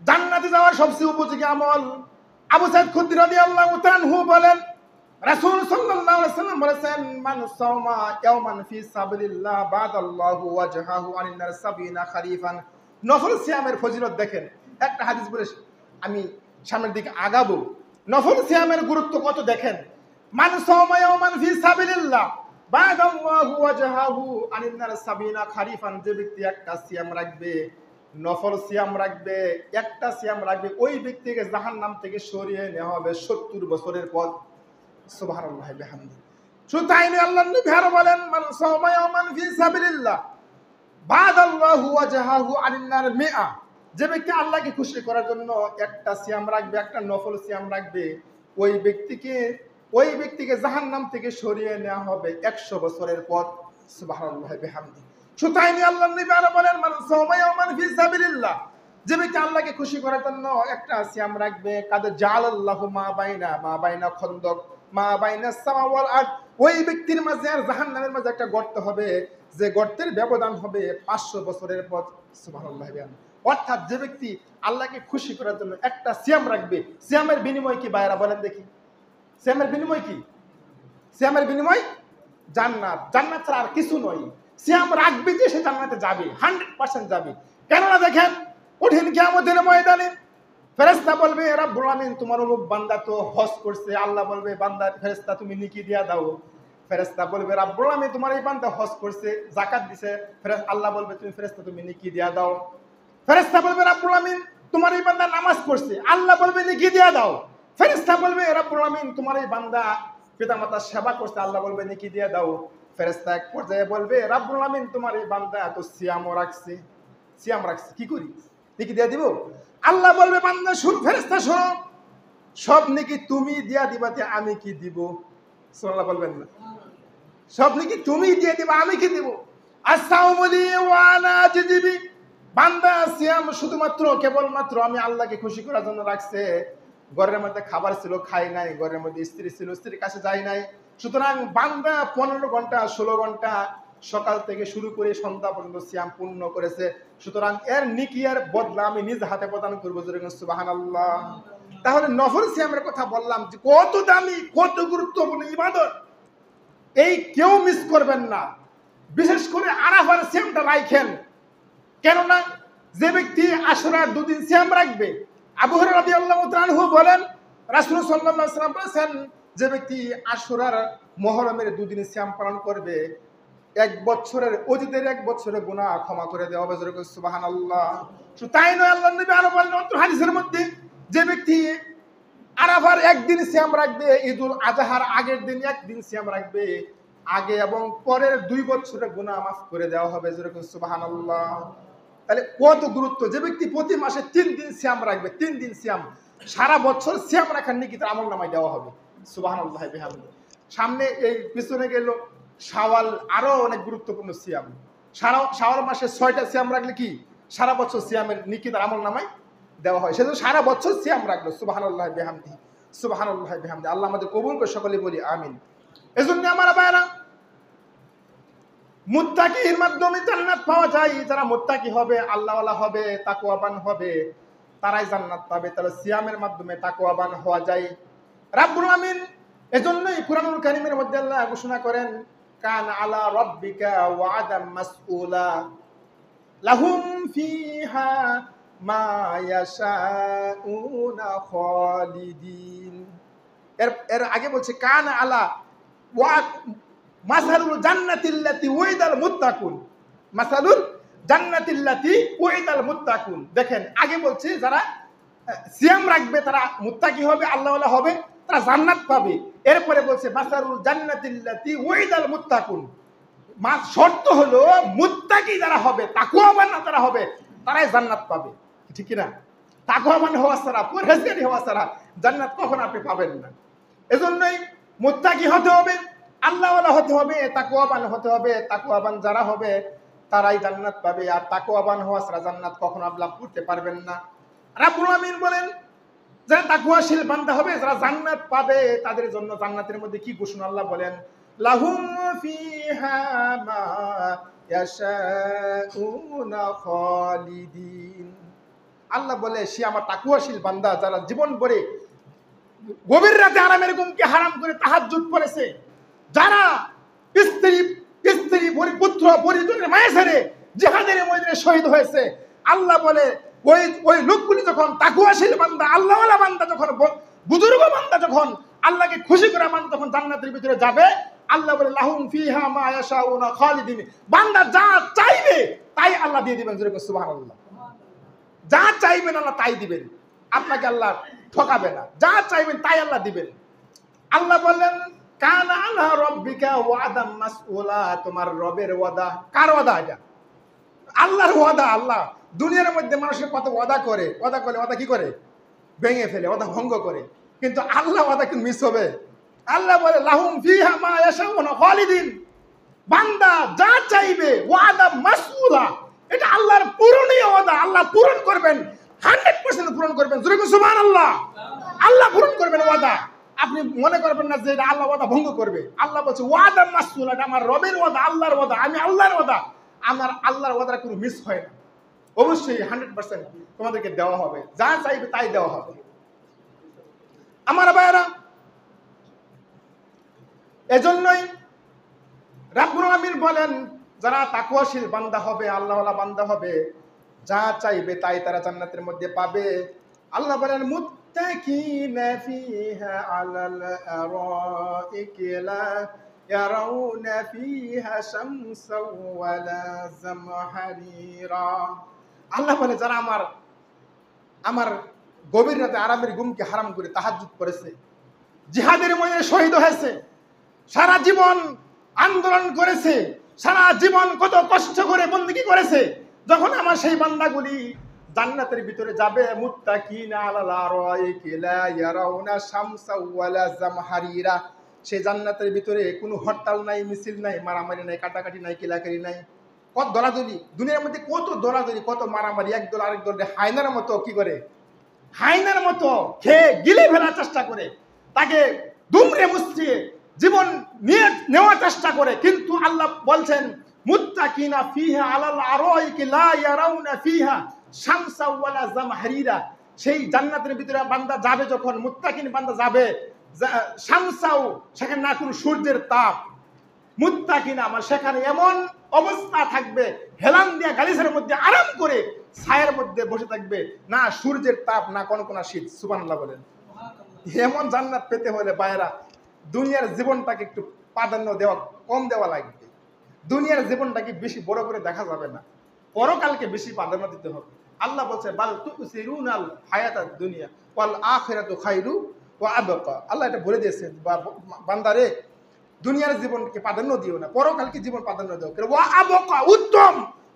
জান্নাতে যাওয়ার সবচেয়ে উপযোগী আমল। আবু সাঈদ খুদরি রাদিয়াল্লাহু তাআলা আনহু বলেন, রাসূল সাল্লাল্লাহু আলাইহি ওয়াসাল্লাম বলেছেন, মান সাওমা ইয়াওমান ফি সাবিলিল্লাহ বাদাল্লাহু ওয়াজহাহু আনিন নার 70 খরিফান। নফল সিয়ামের ফজিলত দেখেন। একটা হাদিস বলে আমি সামনের দিকে আগাবো। নফল সিয়ামের গুরুত্ব কত দেখেন। মান সাওমা ইয়াওমান ফি সাবিলিল্লাহ বাদাল্লাহু ওয়াজহাহু আনিন নার 70 খরিফান। যে ব্যক্তি একটা সিয়াম রাখবে, নফল সিয়াম রাখবে, একটা সিয়াম রাখবে, ওই ব্যক্তিকে জাহান্নাম থেকে সরিয়ে নেওয়া হবে 70 বছরের পথ। সুবহানাল্লাহ বিহামদি। শুধু তাই নয়, আল্লাহর নবী আরো বলেন, মান সাওমা ইয়াওমান ফি সাবিলিল্লাহ বাদাল্লাহু ওয়াজহাহু আনিন নার 100। যে ব্যক্তি আল্লাহকে খুশি করার জন্য একটা সিয়াম রাখবে, একটা নফল সিয়াম রাখবে, ওই ব্যক্তিকে জাহান্নাম থেকে সরিয়ে নেওয়া হবে 100 বছরের পথ। সুবহানাল্লাহ বিহামদি। শুধু তাই নয়, আল্লাহর নবী আরো বলেন, মান সাওমা ইয়াওমান ফি সাবিলিল্লাহ। যে ব্যক্তি আল্লাহকে খুশি করার জন্য একটা সিয়াম রাখবে, কাদের জাআলাল্লাহু মা বাইনা খন্দক মা বাইনা সামা ওয়াল আরদ। ওই ব্যক্তির মাঝে আর জাহান্নামের মাঝে একটা গর্ত হবে, যে গর্তের ব্যবধান হবে 500 বছরের পথ। সুবহানাল্লাহ। অর্থাৎ যে ব্যক্তি আল্লাহকে খুশি করার জন্য একটা সিয়াম রাখবে, সিয়ামের বিনিময় কি ভাইরা বলেন দেখি? সিয়ামের বিনিময় কি? সিয়ামের বিনিময় জান্নাত। জান্নাত ছাড়া আর কিছু নয়। সিয়াম রাখবে যে সে জান্নাতে যাবে, 100% যাবে। কেননা দেখেন, কঠিন কিয়ামতের ময়দানে ফেরেশতা বলবে, রব্বুল আমিন তোমার অমুক বান্দা তো হজ করছে। আল্লাহ বলবে, বান্দা ফেরেশতা তুমি নেকি দিয়া দাও। ফেরেশতা বলবে, রব্বুল আমিন তোমার এই বান্দা হজ করছে, যাকাত দিছে। আল্লাহ বলবে, ফেরেশতা তুমি নেকি দিয়া দাও। ফেরেশতা বলবে, রব্বুল আমিন তোমার এই বান্দা নামাজ পড়ছে। আল্লাহ বলবে, নেকি দিয়া দাও। ফেরেশতা বলবে, রব্বুল আমিন তোমার এই বান্দা পিতামাতার সেবা করছে। আল্লাহ বলবে, নেকি দিয়া দাও। ফেরেশতা এক পর্যায়ে বলবে, রব্বুল আমিন তোমার এই বান্দা এত সিয়াম রাখছে, কি করি? নেকি দিয়া দিব? আল্লাহ বলবে, বান্দা শুন, ফেরেশতা শোনো, সব নেকি তুমি দিয়া দিবাতে আমি কি দিব? সুবহানাল্লাহ বলবেন না? সব নেকি তুমি দিয়ে দিবা, আমি কি দিব? আস-সাওমুলি ওয়া আনা আজজিবি। বান্দা সিয়াম শুধুমাত্র কেবলমাত্র আমি আল্লাহকে খুশি করার জন্য রাখছে। ঘরের মধ্যে খাবার ছিল, খাই নাই। ঘরের মধ্যে স্ত্রী ছিল, স্ত্রীর কাছে যাই নাই। সুতরাং বান্দা 15 ঘন্টা 16 ঘন্টা সকাল থেকে শুরু করে সন্ধ্যা পর্যন্ত সিয়াম পূর্ণ করেছে। সুতরাং এর নিকিয়ার বদলা আমি নিজ হাতে প্রদান করবো। সুবহানাল্লাহ। তাহলে নফল সিয়ামের কথা বললাম যে কত দামি, কত গুরুত্বপূর্ণ ইবাদত, এই কেউ মিস করবেন না। বিশেষ করে আরাফার সিয়ামটা রাখেন। কেননা যে ব্যক্তি আশুরার 2 দিন সিয়াম রাখবে, আবু হুরায়রা রাদিয়াল্লাহু তাআলা আনহু বলেন, রাসূল সাল্লাল্লাহু আলাইহি ওয়াসাল্লাম বলেছেন, যে ব্যক্তি আশুরার মুহররমের 2 দিন সিয়াম পালন করবে, 1 বছরের অতীতের 1 বছরের গুনাহ ক্ষমা করে দেওয়া হবে। সুবহানাল্লাহ। শুধু তাই নয়, আল্লাহর নবী আরো বলেন অন্য হাদিসের মধ্যে, যে ব্যক্তি আরাফার 1 দিন সিয়াম রাখবে, ঈদুল আজহার আগের দিন 1 দিন সিয়াম রাখবে, আগে এবং পরের 2 বছরের গুনাহ মাফ করে দেওয়া হবে। সুবহানাল্লাহ। তাহলে কত গুরুত্ব। যে ব্যক্তি প্রতি মাসে 3 দিন সিয়াম রাখবে, 3 দিন সিয়াম, সারা বছর সিয়াম রাখার নেকি তার আমলনামায় দেওয়া হবে। সুবহানাল্লাহ বিহামদিহি। সামনে এই পিছনে গেল শাওয়াল, আরো অনেক গুরুত্বপূর্ণ সিয়াম। শাওয়াল মাসে 6টা সিয়াম রাখলে কি সারা বছর সিয়ামের নেকি তার আমলনামায় দেওয়া হয়। সেজন্য সারা বছর সিয়াম রাখলো। সুবহানাল্লাহ বিহামদিহি। সুবহানাল্লাহ বিহামদিহি। আল্লাহ আমাদের কবুল করে, সকলে বলি আমিন। এজন্য আমার ভাইরা, মুত্তাকির মাধ্যমে জান্নাত পাওয়া যায়। যারা মুত্তাকি হবে, আল্লাহওয়ালা হবে, তাকওয়াবান হবে, তারাই জান্নাত পাবে। তাহলে সিয়ামের মাধ্যমে তাকওয়াবান হওয়া যায়। রাব্বুল আমিন এজন্যই কুরআনুল কারীমের মধ্যে আল্লাহ ঘোষণা করেন, কান আলা রাব্বিকা ওয়া'দাম মাসউলা লাহুম ফিহা মা ইয়াশাউনা খালিদিন। এর আগে বলছে কান আলা ওয়া মাসালুল জান্নাতিল্লাতি উইদাল মুত্তাকুন। মাসালুল জান্নাতিল্লাতি উইদাল মুত্তাকুন। দেখেন, আগে বলছে যারা সিয়াম রাখবে তারা মুত্তাকি হবে, আল্লাহওয়ালা হবে, তারা জান্নাত পাবে। এরপরে বলছে মাসালুল জান্নাতিল্লাতি উইদাল মুত্তাকুন। শর্ত হলো মুত্তাকি যারা হবে, তাকওয়াবান যারা হবে, তারাই জান্নাত পাবে। ঠিক কি না? তাকওয়াবান হওয়া ছাড়া, পরহেজগারি হওয়া ছাড়া জান্নাত কখনো আপনি পাবেন না। এজন্যই মুত্তাকি হতে হবে, আল্লাহওয়ালা হতে হবে, তাকওয়াবান হতে হবে। তাকওয়াবান যারা হবে তারাই জান্নাত পাবে। আর তাকওয়াবান হওয়া ছাড়া জান্নাত কখনো আপনি লাভ করতে পারবেন না। রাব্বুল আমিন বলেন, যারা তাকওয়াশীল বান্দা হবে, যারা জান্নাত পাবে, তাদের জন্য জান্নাতের মধ্যে কি ঘোষণা আল্লাহ বলেন, লাহুম ফিহা মা ইয়াশাউনা খালিদিন। আল্লাহ বলে সে আমার তাকওয়াশীল বান্দা, যারা জীবন ভরে গভীর রাতে আরামের ঘুমকে হারাম করে তাহাজ্জুদ করেছে, যারা স্ত্রী পুত্র পরিজনের মায়া ছেড়ে জিহাদের ময়দানে শহীদ হয়েছে, আল্লাহ বলে ওই লোকগুলি যখন তাকওয়াশীল বান্দা, আল্লাহওয়ালা বান্দা, যখন বুজুর্গ বান্দা, যখন আল্লাহকে খুশি করে বান্দা তখন জান্নাতের ভিতরে যাবে, আল্লাহ বলে লাহুম ফিহা মা ইয়াশাউনা খালিদিন। বান্দা যা চাইবে তাই আল্লাহ দিয়ে দিবেন। জোরে সুবহানাল্লাহ। যা চাইবেন আল্লাহ তাই দিবেন, আপনাকে আল্লাহ ঠকাবে না। যা চাইবেন তাই আল্লাহ দিবেন। আল্লাহ বললেন কানা আলা রাব্বিকা ওয়াদাম মাসউলা। তোমার রবের ওয়াদা। কার ওয়াদা এটা? আল্লাহর ওয়াদা। আল্লাহ দুনিয়ার মধ্যে মানুষের কত ওয়াদা করে, ওয়াদা কি করে? ভেঙে ফেলে, ওয়াদা ভঙ্গ করে। কিন্তু আল্লাহ ওয়াদা কি মিস হবে? আল্লাহ বলে লাহুম ফিহা মা ইয়াশাউনা খালিদিন। বান্দা যা চাইবে ওয়াদা মাসউলা, এটা আল্লাহর পূরণীয় ওয়াদা। আল্লাহ পূরণ করবেন, 100% পূরণ করবেন। জোরে সুবহানাল্লাহ। আল্লাহ পূরণ করবেন ওয়াদা। আপনি মনে করবেন না যে এটা আল্লাহ ওয়াদা ভঙ্গ করবে। আল্লাহ বলছে ওয়াদা মাসউলা, এটা আমার রবের ওয়াদা, আল্লাহর ওয়াদা। আমি আল্লাহর ওয়াদা, আমার আল্লাহর ওয়াদাটা কোনো মিস হয় না। অবশ্যই 100% তোমাদেরকে দেওয়া হবে, যা চাইবে তাই দেওয়া হবে। আমার ভাইরা, এজন্যই রাব্বুল আলামিন বলেন যারা তাকওয়াশীল বান্দা হবে, আল্লাহওয়ালা বান্দা হবে, যা চাইবে তাই তারা জান্নাতের মধ্যে পাবে। আল্লাহ বলেন মুত্তাকিনা ফিহা আলাল আরাইকি লা ইয়ারাউনা ফিহা শামসাও ওয়ালা জামহারিরা। আল্লাহ বলে যারা আমার গভীর রাতে আরামের ঘুমকে হারাম করে তাহাজ্জুদ করেছে, জিহাদের ময়দানে শহীদ হয়েছে, সারা জীবন আন্দোলন করেছে, সারা জীবন কত কষ্ট করে বন্দেগী করেছে, যখন আমার সেই বান্দাগুলি জান্নাতের ভিতরে যাবে, মুত্তাকিনা আলাল আরাইকি লা ইয়ারাউনা শামসা ওয়ালা জামহারিরা, সেই জান্নাতের ভিতরে কোনো হরতাল নাই, মিছিল নাই, মারামারি নাই, কাটাকাটি নাই, কিলাকারি নাই, কত দলাদলি। দুনিয়ার মধ্যে কত দলাদলি, কত মারামারি, এক দল আরেক দলে হায়নার মতো কি করে, হায়নার মতো খেয়ে গিলে ফেলার চেষ্টা করে, তাকে দুমড়ে মুচড়ে জীবন নিয়ে নেওয়ার চেষ্টা করে। কিন্তু আল্লাহ বলছেন মুত্তাকিনা ফিহা আলাল আরাইকি লা ইয়ারাউনা ফিহা শামসা ওয়ালা জামহারিরা। সেই জান্নাতের ভিতরে বান্দা যাবে, যখন মুত্তাকিন বান্দা যাবে, শামসাও, সেখানে না কোনো সূর্যের তাপ, মুত্তাকিনা আমার সেখানে এমন অবস্থা থাকবে, হেলান দিয়া গালিচার মধ্যে আরাম করে ছায়ের মধ্যে বসে থাকবে, না সূর্যের তাপ, না কোনো শীত। সুবহানাল্লাহ বলেন। এমন জান্নাত পেতে হলে ভাইরা দুনিয়ার জীবনটাকে একটু প্রাধান্য কম দেওয়া লাগবে। দুনিয়ার জীবনটাকে বেশি বড় করে দেখা যাবে না, পরকালকে বেশি প্রাধান্য দিতে হবে। আল্লাহ বলছে বাল তুসিরুনাল হায়াতাদ দুনিয়া ওয়াল আখিরাতু খায়রু ওয়া আবকা। আল্লাহ এটা বলে দিয়েছেন বান্দারে, দুনিয়ার জীবনকে প্রাধান্য দিও না, পরকালকে জীবন প্রাধান্য দাও। ওয়া আবকা, উত্তম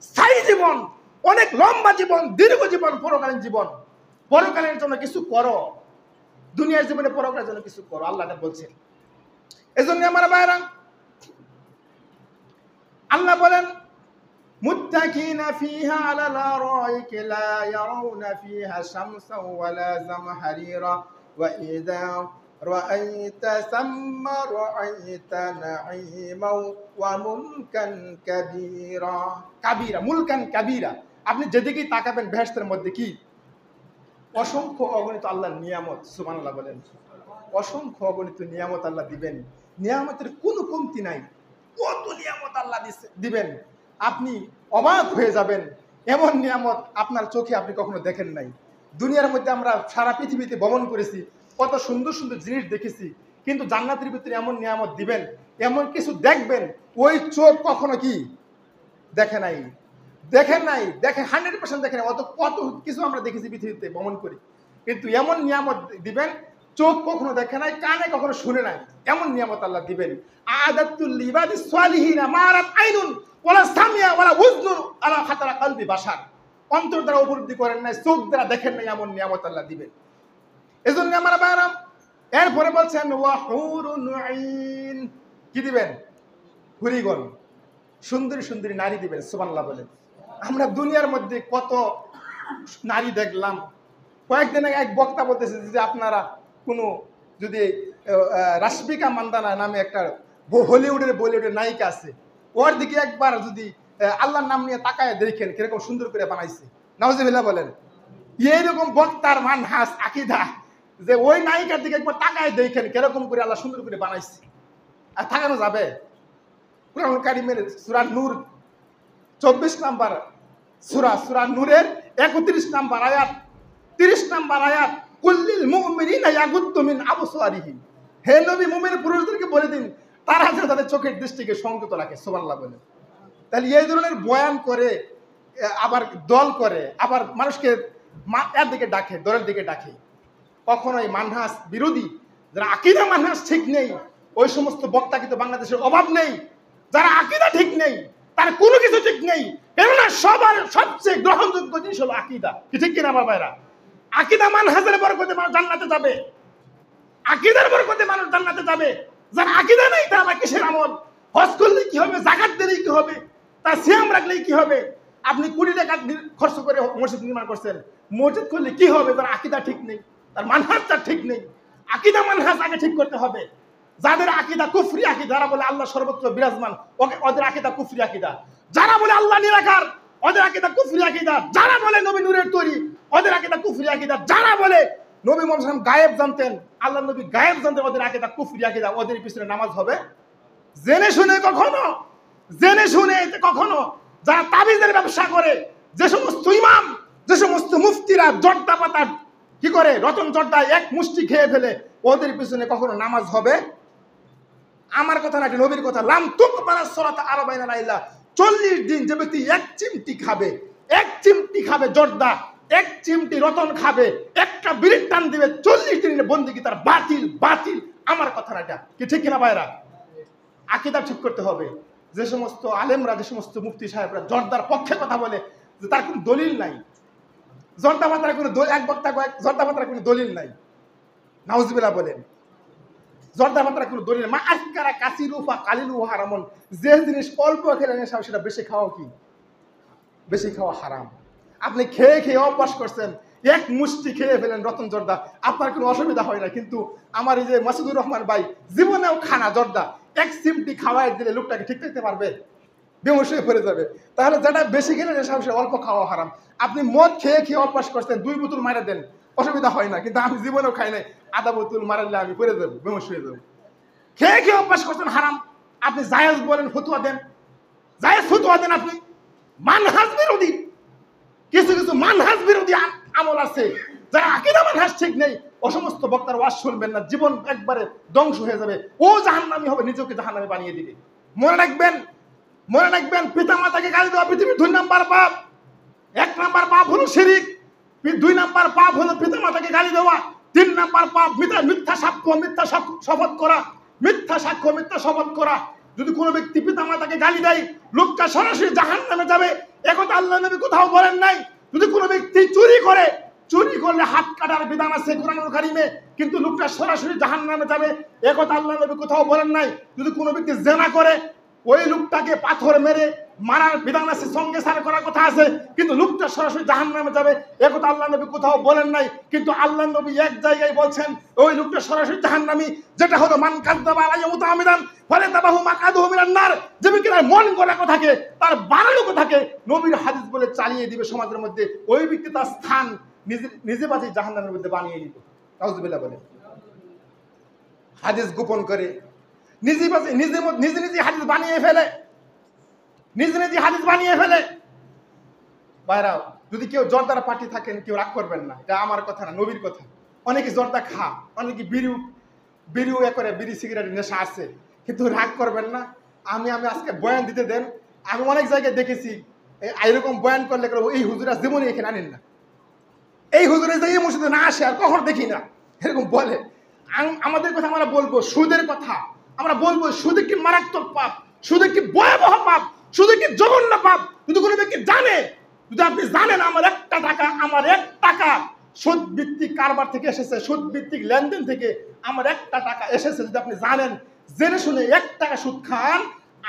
স্থায়ী জীবন, অনেক লম্বা জীবন, দীর্ঘ জীবন, পরকালীন জীবন। পরকালের জন্য কিছু করো, দুনিয়ার জীবনে পরকালের জন্য কিছু করো, আল্লাহ এটা বলছেন। এজন্য আমার ভাইরা, আল্লাহ বলেন মুত্তাকিনা ফিহা আলাল আরাইকি লা ইয়ারাউনা ফিহা শামসাও ওয়ালা জামহারিরা ওয়া ইযা রাআইতা সাম্মা রাআইতা নাঈমাও ওয়া মুলকান কাবীরা। কাবীরা, মুলকান কাবীরা। আপনি যেদিকেই তাকাবেন বেহেশতের মধ্যে কি অসংখ্য অগণিত আল্লাহর নিয়ামত। সুবহানাল্লাহ বলেন। অসংখ্য অগণিত নিয়ামত আল্লাহ দিবেন, নিয়ামতের কোনো কমতি নাই। কত নিয়ামত আল্লাহ দিবেন, আপনি অবাক হয়ে যাবেন। এমন নিয়ামত আপনার চোখে আপনি কখনো দেখেন নাই। দুনিয়ার মধ্যে আমরা সারা পৃথিবীতে ভ্রমণ করেছি, কত সুন্দর সুন্দর জিনিস দেখেছি, কিন্তু জান্নাতের ভিতরে এমন নিয়ামত দিবেন, এমন কিছু দেখবেন ওই চোখ কখনো কি দেখে নাই, দেখে 100% দেখে নাই। কত কিছু আমরা দেখেছি পৃথিবীতে ভ্রমণ করি, কিন্তু এমন নিয়ামত দিবেন চোখ কখনো দেখে নাই, কানে কখনো শুনে নাই, এমন নিয়ামত আল্লাহ দিবেন। আদাতুল লিবাদিস সালিহিনা মারাত আইনুন ওয়ালা সামিয়া ওয়ালা উযনুন আলা খাতারা কলবি বাশার। অন্তর দ্বারা উপলব্ধি করেন নাই, চোখ দ্বারা দেখেন নাই, এমন নিয়ামত আল্লাহ দিবেন। এজন্য আমার ভাইরা, এরপরে বলছেন ওয়া হুরুন আইন। কি দিবেন? হুরিগণ, সুন্দরী সুন্দরী নারী দিবেন। সুবহানাল্লাহ বলেন। আমরা দুনিয়ার মধ্যে কত নারী দেখলাম, কয়েকদিন আগে এক বক্তা বলতেছে যে আপনারা কোনো যদি রাশমিকা মান্দানা নামে একটা বলিউডের নায়িকা আছে, ওর দিকে একবার যদি আল্লাহর নাম নিয়ে তাকায় দেখেন কিরকম সুন্দর করে বানাইছে। নাউজুবিল্লাহ বলেন। এইরকম বক্তার মানহাজ আকীদা যে ওই নায়িকার দিকে একবার তাকায় দেখেন কিরকম করে আল্লাহ সুন্দর করে বানাইছে, আর তাকানো যাবে? কুরআনুল কারীমের সূরা নূর 24 নাম্বার সূরা নূরের 31 নাম্বার আয়াত, 30 নাম্বার আয়াত, কুল্লিল মুমিনিনা ইয়াগুদ্দু মিন আবসারিহিম, হে নবী মুমিন পুরুষদেরকে বলে দিন তারা যেন তাদের চোখের দৃষ্টিকে সংযত রাখে। সুবহানাল্লাহ বলে। তাহলে এই ধরনের বয়ান করে আবার দল করে, আবার মানুষকে এর দিকে ডাকে, দলের দিকে ডাকে, কখনোই মানহাজ বিরোধী যারা আকীদা মানহাজ ঠিক নেই ওই সমস্ত বক্তা কিন্তু বাংলাদেশের অভাব নেই। যারা আকীদা ঠিক নেই তার কোনো কিছু ঠিক নেই, কেননা সবার সবচেয়ে গ্রহণযোগ্য জিনিস হলো আকীদা। কি ঠিক কিনা আমার ভাইরা? আকীদা মানহাজের বরকতে মানুষ জান্নাতে যাবে, আকীদার বরকতে মানুষ জান্নাতে যাবে। যারা আকীদা নেই তারা কিসের আমল? হজ করলে কি হবে? যাকাত দিলেই কি হবে? তার সিয়াম রাখলেই কি হবে? আপনি কোটি টাকা খরচ করে মসজিদ নির্মাণ করছেন, মসজিদ করলে কি হবে? তার আকীদা ঠিক নেই, তার মানহাজটা ঠিক নেই। আকীদা মানহাজ আগে ঠিক করতে হবে। যাদের আকীদা কুফরি আকীদা, যারা বলে আল্লাহ সর্বত্র বিরাজমান, ওদের আকীদা কুফরি আকীদা। যারা বলে আল্লাহ নিরাকার, ওদের আকীদা কুফরি আকীদা। যারা বলে নবী নূরের তৈরি, ওদের আকীদা কুফরি আকীদা। যারা বলে নবী মুহাম্মদ সাল্লাল্লাহু আলাইহি ওয়াসাল্লাম গায়েব জানতেন, আল্লাহ নবী গায়েব জানতেন, ওদের আকীদা কুফরি আকীদা। ওদের পিছনে নামাজ হবে জেনে শুনে কখনো, জেনে শুনে কখনো। যারা তাবিজের ব্যবসা করে, যে সমস্ত ইমাম, যে সমস্ত মুফতিরা জর্দা পাতা কি করে, রতন জর্দা এক মুষ্টি খেয়ে ফেলে, ওদের পিছনে কখনো নামাজ হবে? আমার কথা না, নবীর কথা। লাম তুকবালাস সালাতু 40 লাইলা, 40 দিন যে ব্যক্তি এক চিমটি খাবে, এক চিমটি খাবে জর্দা, এক চিমটি রতন খাবে, একটা বিড়ির টান দিবে, 40 দিনের বন্দেগী তার বাতিল বাতিল। আমার কথা না, এটা কি ঠিক কিনা ভাইরা? আকীদা ঠিক করতে হবে। যে সমস্ত আলেমরা, যে সমস্ত মুফতি সাহেবরা জর্দার পক্ষে কথা বলে, যে তার কোনো দলিল নাই, জর্দা পাতার কোনো এক বক্তা জর্দা পাতার কোনো দলিল নাই, নাউজুবিল্লাহ বলেন। জর্দা পাতার কোনো দলিল, মা আসকারা কাসিরুফা কালিলু হারামন, যে জিনিস অল্প খেলে নেশা সেটা বেশি খাওয়া কি? বেশি খাওয়া হারাম। আপনি খেয়ে খেয়ে অভ্যাস করছেন, এক মুষ্টি খেয়ে ফেলেন রতন জর্দা, আপনার কোনো অসুবিধা হয় না। কিন্তু আমার এই যে মাসুদুর রহমান ভাই জীবনেও খানা জর্দা, এক চিমটি খাওয়াই দিলে লোকটাকে ঠিক থাকতে পারবে? বেহুশ হয়ে পড়ে যাবে। তাহলে যেটা বেশি খেলে নেশা সে অল্প খাওয়া হারাম। আপনি মদ খেয়ে খেয়ে অভ্যাস করছেন, 2 বোতল মারা দেন, অসুবিধা হয় না। কিন্তু আমি জীবনেও খাই নাই, আধা বোতল মারালে আমি পড়ে যাবো, বেহুশ হয়ে যাবো। খেয়ে খেয়ে অভ্যাস করছেন হারাম। আপনি জায়েজ বলেন, ফতুয়া দেন, জায়েজ ফতুয়া দেন। আপনি মানহাজ বিরোধী, কিছু কিছু মানহাজ বিরোধী আমল আছে, যারা আকীদা মানহাজ ঠিক নেই, ও সমস্ত বক্তার ওয়াজ শুনবেন না, জীবন একবারে ধ্বংস হয়ে যাবে। ও জাহান্নামী হবে, নিজেকে জাহান্নামী বানিয়ে দিবে। মনে রাখবেন, মনে রাখবেন, পিতা মাতাকে গালি দেওয়া পৃথিবীর 2 নাম্বার পাপ। 1 নাম্বার পাপ হলো শিরিক, 2 নাম্বার পাপ হলো পিতা মাতাকে গালি দেওয়া, 3 নাম্বার পাপ মিথ্যা সাক্ষ্য, মিথ্যা শপথ করা, মিথ্যা সাক্ষ্য, মিথ্যা শপথ করা। যদি কোনো ব্যক্তি পিতা মাতাকে গালি দেয়, লোকটা সরাসরি জাহান্নামে যাবে, একথা আল্লাহ নবী কোথাও বলেন নাই। যদি কোনো ব্যক্তি চুরি করে, চুরি করলে হাত কাটার বিধান আছে কুরআনুল কারীমে, কিন্তু লোকটা সরাসরি জাহান্নামে যাবে, একথা আল্লাহ নবী কোথাও বলেন নাই। যদি কোনো ব্যক্তি জিনা করে, ওই লোকটাকে পাথর মেরে মারার বিধান আছে, সঙ্গে সার করার কথা আছে, কিন্তু লোকটা সরাসরি জাহান্নামে যাবে, একথা আল্লাহ নবী কোথাও বলেন নাই। কিন্তু আল্লাহ নবী এক জায়গায় বলছেন ওই লোকটা সরাসরি জাহান্নামী, যেটা হলো মান কাযযাবা আলাইহি মুতাআমিদান ফালাতাবাহু মাকআদুহু মিনান নার। যে ব্যক্তির মন গড়া কথাকে, তার বানানো কথাকে নবীর হাদিস বলে চালিয়ে দিবে সমাজের মধ্যে, ওই ব্যক্তি তার স্থান নিজে বাজে জাহান্নামের মধ্যে বানিয়ে নিত। নাউজুবিল্লাহ বলে। হাদিস গোপন করে, নিজে নিজে হাদিস বানিয়ে ফেলে, নিজে নিজে হাদিস বানিয়ে ফেলে। ভাইরা, যদি কেউ জর্দার পার্টি থাকেন, কেউ রাগ করবেন না, এটা আমার কথা না, নবীর কথা। অনেকে জর্দা খা, অনেকে বিড়িও করে, বিড়ি সিগারেটের নেশা আছে, কিন্তু রাগ করবেন না। আমি আজকে বয়ান দিতে দেন, আমি অনেক জায়গায় দেখেছি এরকম বয়ান করলে এই হুজুরা জীবনে এখানে আনেন না, এই হুজুরে যে এই মসজিদে না আসে আর কখনো দেখি না, এরকম বলে। আমাদের কথা আমরা বলবো, সুদের কথা আমরা বলবো। সুদে কি মারাত্মক পাপ, সুদে কি ভয়াবহ পাপ, সুদে কি জঘন্য পাপ। যদি কোনো ব্যক্তি জানে, যদি আপনি জানেন আমার এক টাকা সুদ ভিত্তিক কারবার থেকে এসেছে, সুদ ভিত্তিক লেনদেন থেকে আমার 1 টাকা এসেছে, যদি আপনি জানেন, জেনে শুনে 1 টাকা সুদ খান,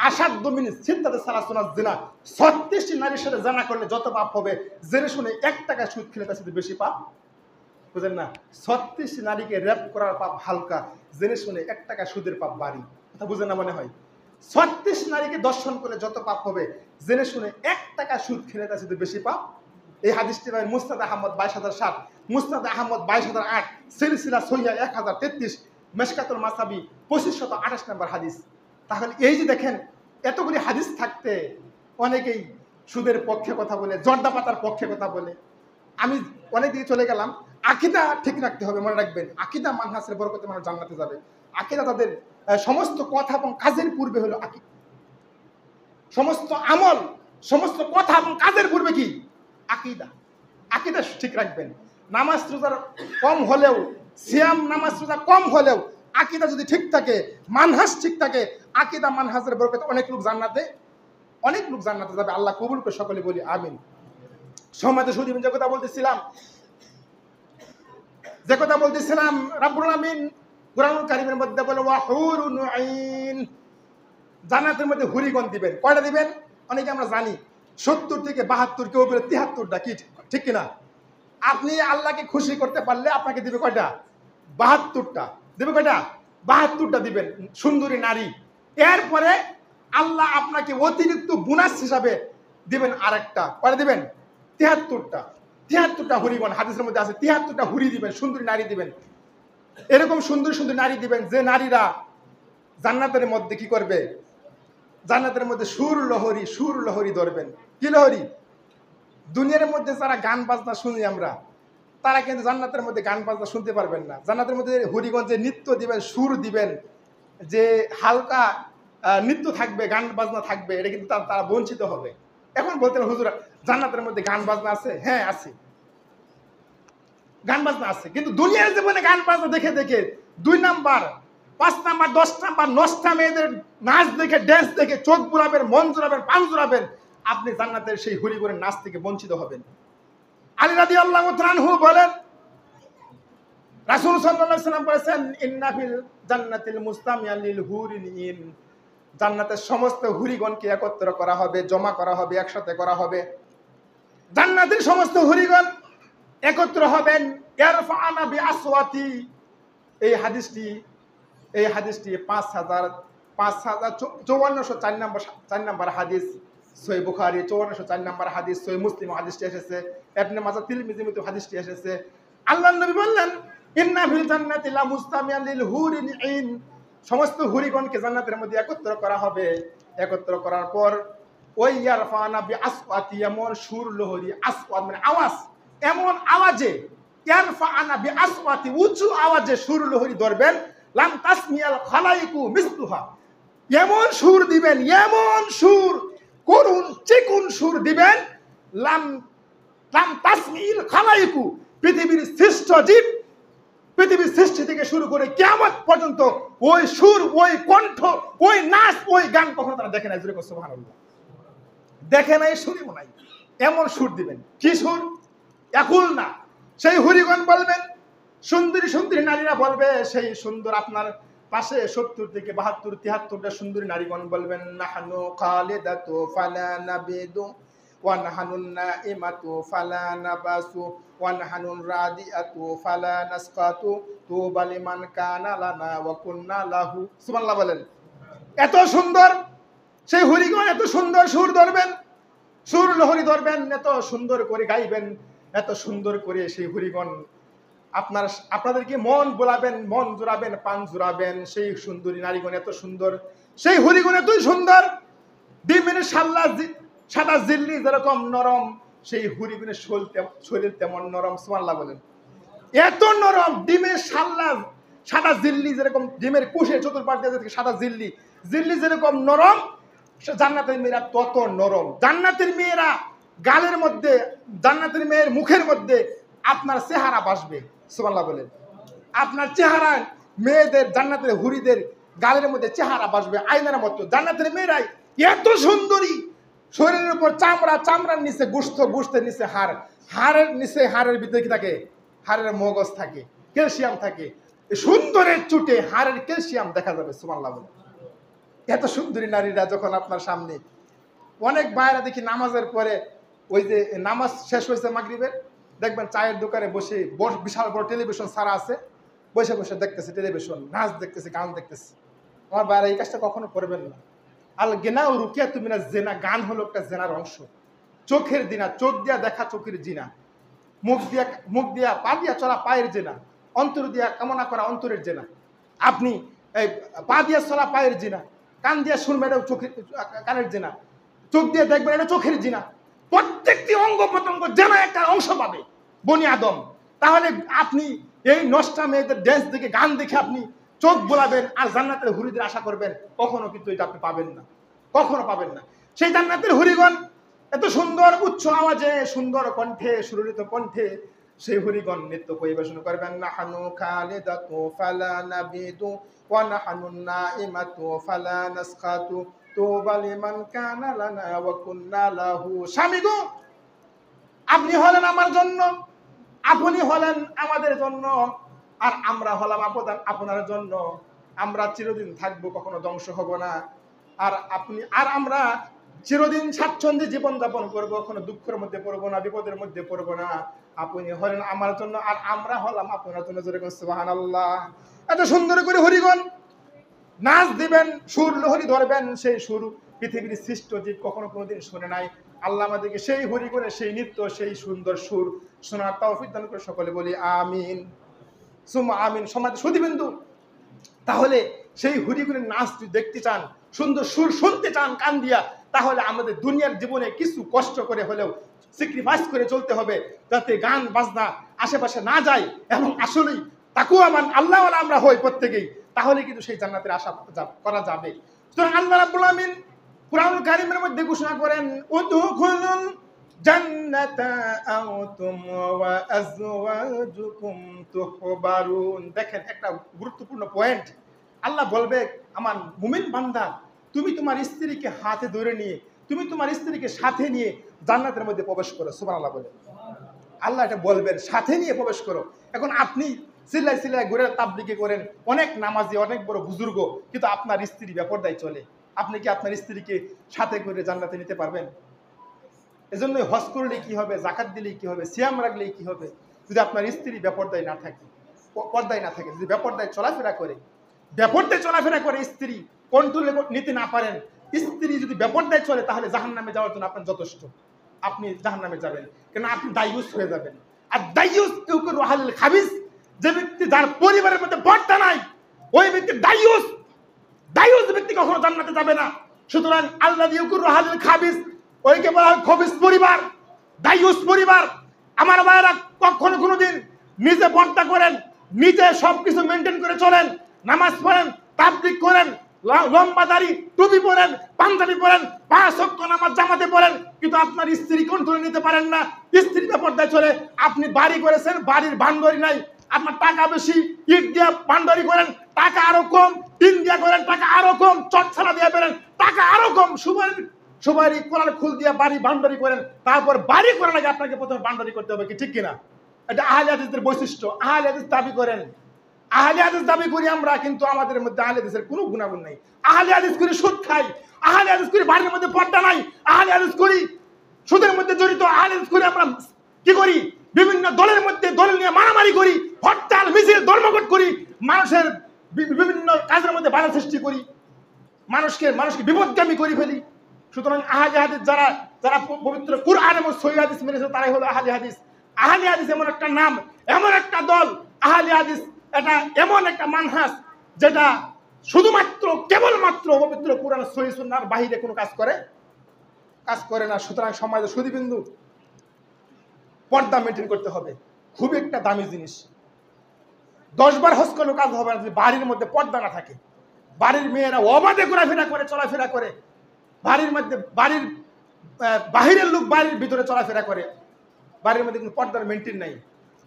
আসাধ্য মিন সিত্তাতি সালাসুনা জিনা, 36টি নারীর সাথে জানা করলে যত পাপ হবে, জেনে শুনে 1 টাকা সুদ খেলে তার সাথে বেশি পাপ বুঝেন না? 36 নারীকে রেপ করার পাপ হালকা, জেনে শুনে 1 টাকা সুদের পাপ বাড়ি। কথা বুঝেন না মনে হয়? 36 নারীকে দর্শন করে যত পাপ হবে, জেনে শুনে 1 টাকা সুদ খেলে তার সাথে বেশি পাপ। এই হাদিসটি ভাই মুসনাদ আহমদ 22,007, মুসনাদ আহমদ 22,008, সিলসিলা সহিহ 1033, মেশকাতুল মাসাবি 2528 নম্বর হাদিস। তাহলে এই যে দেখেন এতগুলি হাদিস থাকতে অনেকেই সুদের পক্ষে কথা বলে, জর্দা পাতার পক্ষে কথা বলে। আমি অনেক দিকে চলে গেলাম। আকীদা ঠিক রাখতে হবে, মনে রাখবেন। আকীদা মানহাজের বরকতে মানুষ জান্নাতে যাবে। আকীদা তাদের সমস্ত কথা এবং কাজের পূর্বে হলো আকীদা। সমস্ত আমল, সমস্ত কথা এবং কাজের পূর্বে কি? আকীদা। আকীদা ঠিক রাখবেন। নামাজ রোজা কম হলেও, সিয়াম নামাজ রোজা কম হলেও আকীদা যদি ঠিক থাকে, মানহাজ ঠিক থাকে, আকীদা মানহাজের বরকতে অনেক লোক জান্নাতে যাবে। আল্লাহ কবুল করে সকলে বলি আমিন। সম্মানিত সুধী, যে কথা বলতেছিলাম রাব্বুল আলামিন কুরআনুল কারীমের মধ্যে বলে ওয়া হুরুন আইন, জান্নাতের মধ্যে হুরিগণ দিবেন। কয়টা দিবেন? অনেকে আমরা জানি 70 থেকে 72, কেউ বলে 73টা, কি ঠিক কিনা? আপনি আল্লাহকে খুশি করতে পারলে আপনাকে দিবে কয়টা? 72টা দিবে। কয়টা? 72টা দিবেন, সুন্দরী নারী। এরপরে আল্লাহ আপনাকে অতিরিক্ত বোনাস হিসাবে দিবেন আরেকটা। কয়টা দিবেন? 73টা। 73টা হুরিগণ হাদিসের মধ্যে আছে। 73টা হুরি দিবেন, সুন্দরী নারী দিবেন। এরকম সুন্দর সুন্দর নারী দিবেন যে নারীরা জান্নাতের মধ্যে কি করবে? জান্নাতের মধ্যে সুর লহরী ধরবেন। কি লহরী? দুনিয়ার মধ্যে যারা গান বাজনা শুনি আমরা, তারা কিন্তু জান্নাতের মধ্যে গান বাজনা শুনতে পারবেন না। জান্নাতের মধ্যে হরিগঞ্জে নৃত্য দিবেন, সুর দিবেন, যে হালকা নৃত্য থাকবে, গান বাজনা থাকবে, এটা কিন্তু তারা বঞ্চিত হবে। এখন বলতেন হুজুর জান্নাতের মধ্যে গান বাজনা আছে? হ্যাঁ আছে, গান বাজনা আছে। কিন্তু দুনিয়ার জীবনে গান বাজনা দেখে দেখে 2 নাম্বার, 5 নাম্বার, 10 নাম্বার নষ্টা মেয়েদের নাচ দেখে, ড্যান্স দেখে চোখ বুলাবেন, মন জোড়াবেন, পান জোড়াবেন, আপনি জান্নাতের সেই হুরিগণের নাচ থেকে বঞ্চিত হবেন। আলী রাদিয়াল্লাহু তাআলা আনহু বলেন, রাসূল সাল্লাল্লাহু আলাইহি ওয়াসাল্লাম বলেছেন ইন্না ফিল জান্নাতিল মুস্তামিআন লিল হুরিন, জান্নাতের সমস্ত হুরিগণকে একত্র করা হবে, জমা করা হবে, একসাথে করা হবে। জান্নাতের সমস্ত হুরিগণ একত্র হবেন। ইয়ারফাআনা বিআসওয়াতি, এই হাদিসটি 5404 নম্বর হাদিস, সহিহ বুখারী 5404 নম্বর হাদিস, সহিহ মুসলিম হাদিসটি এসেছে, ইবনে মাজাহ তিরমিজিতে হাদিসটি এসেছে। আল্লাহর নবী বললেন ইন্না ফিল জান্নাতি লা মুস্তামিআন লিল হুরিন আইন, সমস্ত হুরিগণকে জান্নাতের মধ্যে একত্র করা হবে। একত্র করার পর ওই ইয়ারফানা বিআসওয়াতি, এমন সুর লহরী, আসওয়াত মানে আওয়াজ, এমন আওয়াজে, ইয়ারফানা বিআসওয়াতি উঁচু আওয়াজে সুর লহরী ধরবেন, লাম তাসমিয়াল খালাইকু মিসলুহা, এমন সুর দিবেন, এমন সুর, করুণ চিকুন সুর দিবেন, লাম তাসমিল খালাইকু, পৃথিবীর শ্রেষ্ঠ জীব, পৃথিবীর সৃষ্টি থেকে শুরু করে কিয়ামত পর্যন্ত ওই সুর, ওই কণ্ঠ, ওই নাচ, ওই গান কখনো তারা দেখে নাই। সুবহানাল্লাহ। দেখে নাই, শুনিও নাই, এমন সুর দিবেন। কি সুর? একুল না। সেই হুরিগণ বলবেন, সুন্দরী সুন্দরী নারীরা বলবে, সেই সুন্দর আপনার পাশে 70 থেকে 72, 73টা সুন্দরী নারীগণ বলবেন, নাহানু খালিদাতু ফালা নাবিদু ওয়া নাহানুন নাইমাতু ফালা নাবাসু ওয়া নাহানুন রাদিআতু ফালা নাসকাতু তুবা লিমান কানা লানা ওয়া কুননা লাহু। সুবহানাল্লাহ বলেন। এত সুন্দর সেই হুরিগণ, এত সুন্দর সুর ধরবেন, সুর লহরী ধরবেন, এত সুন্দর করে গাইবেন, এত সুন্দর করে সেই হুরিগণ আপনাদেরকে মন বোলাবেন, মন জোড়াবেন, পান জোড়াবেন। সেই সুন্দরী নারীগণ এত সুন্দর, সেই হুরিগণ এতই সুন্দর, ডিমের সাদা জিল্লি যেরকম নরম, সেই হুরিগণের শরীর তেমন নরম। সুবহানাল্লাহ বলেন। এত নরম, ডিমের সাদা জিল্লি যেরকম, ডিমের কুশে চতুর্পাশ দিয়ে সাদা জিল্লি যেরকম নরম, জান্নাতের মেয়েরা তত নরম। জান্নাতের মেয়েরা গালের মধ্যে, জান্নাতের মেয়ের মুখের মধ্যে আপনার চেহারা বাসবে। সুবহানাল্লাহ বলেন। আপনার চেহারা, মেয়েদের, জান্নাতের হুরিদের গালের মধ্যে চেহারা বাসবে আয়নার মতো। জান্নাতের মেয়েরাই এত সুন্দরী, শরীরের উপর চামড়া, চামড়ার নিচে গোশত, গোশতের নিচে হাড়, হাড়ের নিচে, হাড়ের ভিতরে কি থাকে? হাড়ের মগজ থাকে, ক্যালসিয়াম থাকে। সুন্দরের চুটে হাড়ের ক্যালসিয়াম দেখা যাবে। সুবহানাল্লাহ বলেন। এত সুন্দরী নারীরা যখন আপনার সামনে, অনেক বাইরা দেখি নামাজের পরে, ওই যে নামাজ শেষ হয়েছে মাগরিবের, দেখবেন চায়ের দোকানে বসে বিশাল বড় টেলিভিশন সারা আছে, বসে বসে দেখতেছে টেলিভিশন, নাচ দেখতেছে, গান দেখতেছে। আমার বাইরে এই কাজটা কখনো করবেন না। আল গেনা ও রুকিয়া তুমি না জেনা, গান হলো একটা জেনার অংশ। চোখের দিনা, চোখ দিয়া দেখা চোখের জিনা, মুখ দিয়া পা দিয়া চলা পায়ের জেনা, অন্তর দিয়া কামনা করা অন্তরের জেনা। আপনি এই পা দিয়া চলা পায়ের জিনা, কান দিয়া শুনবেন এটা চোখের কানের জেনা, চোখ দিয়ে দেখবেন এটা চোখের জিনা। প্রত্যেকটি অঙ্গ প্রত্যঙ্গ যেন একটা অংশ পাবে বনি আদম। তাহলে আপনি এই নষ্টা মেয়েদের ড্যান্স দেখে, গান দেখে আপনি চোখ বোলাবেন আর জান্নাতের হুরিদের আশা করবেন, কখনো কিন্তু এটা আপনি পাবেন না, কখনো পাবেন না। সেই জান্নাতের হুরিগণ এত সুন্দর উচ্চ আওয়াজে, সুন্দর কণ্ঠে, সুরলিত কণ্ঠে সেই হরিগণ নৃত্য পরিবেশন করবেন। নাহানু খালিদাতু ফালা নাবিদু ওয়া নাহানু নাইমাতু ফালা নাসখাতু তুবা লিমান কানা লানা ওয়া কুন্না লাহু। স্বামী গো, আপনি হলেন আমার জন্য, আপনি হলেন আমাদের জন্য, আর আমরা হলাম আপনার জন্য। আমরা চিরদিন থাকবো, কখনো ধ্বংস হব না। আর আপনি আর আমরা চিরদিন স্বাচ্ছন্দ্যে জীবনযাপন করবো, কখনো দুঃখের মধ্যে পড়বো না, বিপদের মধ্যে পড়বো না। আপনি হলেন আমার জন্য আর আমরা হলাম আপনার জন্য। যেরকম সুবহানাল্লাহ। এত সুন্দর করে হরিগণ নাচ দিবেন, সুর লহরী ধরবেন। সেই সুর পৃথিবীর সৃষ্ট জীব কখনো কোনোদিন শুনে নাই। আল্লাহ আমাদেরকে সেই হরিগণের সেই নৃত্য, সেই সুন্দর সুর শোনার তৌফিক দান করে। সকলে বলি আমিন, সুম্মা আমিন। সমাজ সুধীবিন্দু, তাহলে সেই হরিগুণের নাচ যদি দেখতে চান, সুন্দর সুর শুনতে চান কান দিয়া, তাহলে আমাদের দুনিয়ার জীবনে কিছু কষ্ট করে হলেও স্যাক্রিফাইস করে চলতে হবে, যাতে গান বাজনা আশেপাশে না যায় এবং আসলেই তাকুয়া মান আল্লাহওয়ালা আমরা হই প্রত্যেকেই। তাহলে কিন্তু সেই জান্নাতের আশা করা যাবে। সুতরাং আল্লাহ রাব্বুল আমিন কুরআনুল কারীমের মধ্যে ঘোষণা করেন, উদখুলুল জান্নাতা আনতুম ওয়া আজওয়াজুকুম তুহবারুন। দেখেন একটা গুরুত্বপূর্ণ পয়েন্ট। আল্লাহ বলবে, আমার মুমিন বান্দা, তুমি তোমার স্ত্রীকে হাতে ধরে নিয়ে, তুমি তোমার স্ত্রীকে সাথে নিয়ে জান্নাতের মধ্যে প্রবেশ করো। সুবহানাল্লাহ বলে আল্লাহ এটা বলবেন, সাথে নিয়ে প্রবেশ করো। এখন আপনি সিলাই সিলাই ঘুরে তাবলিগে করেন, অনেক নামাজি, অনেক বড় বুজুর্গ, কিন্তু আপনার স্ত্রী বেপরদায় চলে। আপনি কি আপনার স্ত্রীকে সাথে করে জান্নাতে নিতে পারবেন? এজন্য হজ করলে কি হবে, জাকাত দিলে কি হবে, সিয়াম রাখলে কি হবে, যদি আপনার স্ত্রী বেপরদায় না থাকে, পর্দায় না থাকে, যদি বেপরদায় চলাফেরা করে স্ত্রী কন্ট্রোলে নিতে না পারেন, স্ত্রী যদি বেপরদায় চলে, তাহলে জাহান্নামে যাওয়ার জন্য আপনার যথেষ্ট, আপনি জাহান্নামে যাবেন, কেন আপনি দায়ুস হয়ে যাবেন। আর দায়ুস ইউকুর ওয়াহালিল খাবিস, যে ব্যক্তি যার পরিবারের মধ্যে পর্দা নাই, ওই ব্যক্তি দায়ুস ব্যক্তি কখনো জান্নাতে যাবে না। সুতরাং আল্লাহ ইউকুর ওয়াহালিল খাবিস, ওইকে বলা হয় খবিস পরিবার, দায়ুস পরিবার। আমার ভাইয়েরা, কখনো কোনোদিন নিজে পর্দা করেন, নিজে সবকিছু মেনটেন করে চলেন, নামাজ পড়েন, তাবলীগ করেন, লম্বা দাড়ি, টুপি পরেন, পাঞ্জাবি পরেন, 5 ওয়াক্ত নামাজ জামাতে পড়েন, কিন্তু আপনার স্ত্রী কন্ট্রোল নিতে পারেন না, স্ত্রী বেপরদায় চলে। আপনি বাড়ি করেছেন, বাড়ির ভান্ডারি নাই, আপনার টাকা বেশি, ইট দিয়ে ভান্ডারি করেন, টাকা আরো কম, টিন দিয়ে করেন, টাকা আরো কম, চটছাড়া দিয়ে বেরেন, টাকা আরো কম, সুবারি কোলার খুল দিয়ে বাড়ি ভান্ডারি করেন, তারপর বাড়ি করার আগে আপনাকে প্রথমে ভান্ডারি করতে হবে, কি ঠিক কিনা? এটা আহলে হাদিসদের বৈশিষ্ট্য। আহলে হাদিস দাবি করেন, আহলে হাদিস দাবি করি আমরা, কিন্তু আমাদের মধ্যে আহলে হাদিসের কোনো গুণাগুণ নাই। আহলে হাদিস করি সুদ খাই, আহলে হাদিস করি বাড়ির মধ্যে পর্দা নাই, আহলে হাদিস করি সুদের মধ্যে জড়িত, আহলে হাদিস করি আমরা কি করি, বিভিন্ন দলের মধ্যে দল নিয়ে মারামারি করি, হরতাল মিছিল ধর্মঘট করি, মানুষের বিভিন্ন কাজের মধ্যে বাধা সৃষ্টি করি, মানুষকে বিপদগামী করে ফেলি। সুতরাং আহলে হাদিস যারা পবিত্র কুরআন এবং সহিহ হাদিস মেনেছে, তারাই হলো আহলে হাদিস। আহলে হাদিস এমন একটা নাম, এমন একটা দল। আহলে হাদিস এটা এমন একটা মানহাজ, যেটা শুধুমাত্র কেবলমাত্র পবিত্র কুরআন সহিহ সুন্নাহর বাহিরে কোনো কাজ করে না। সুতরাং সমাজের সুধীবিন্দু, পর্দা মেনটেন করতে হবে, খুব একটা দামি জিনিস। 10 বার হজ করলেও কাজ হবে না যদি বাড়ির মধ্যে পর্দা না থাকে। বাড়ির মেয়েরা অবাধে চলাফেরা করে, বাড়ির মধ্যে বাড়ির বাহিরের লোক বাড়ির ভিতরে চলাফেরা করে, বাড়ির মধ্যে কিন্তু পর্দার মেনটেন নাই,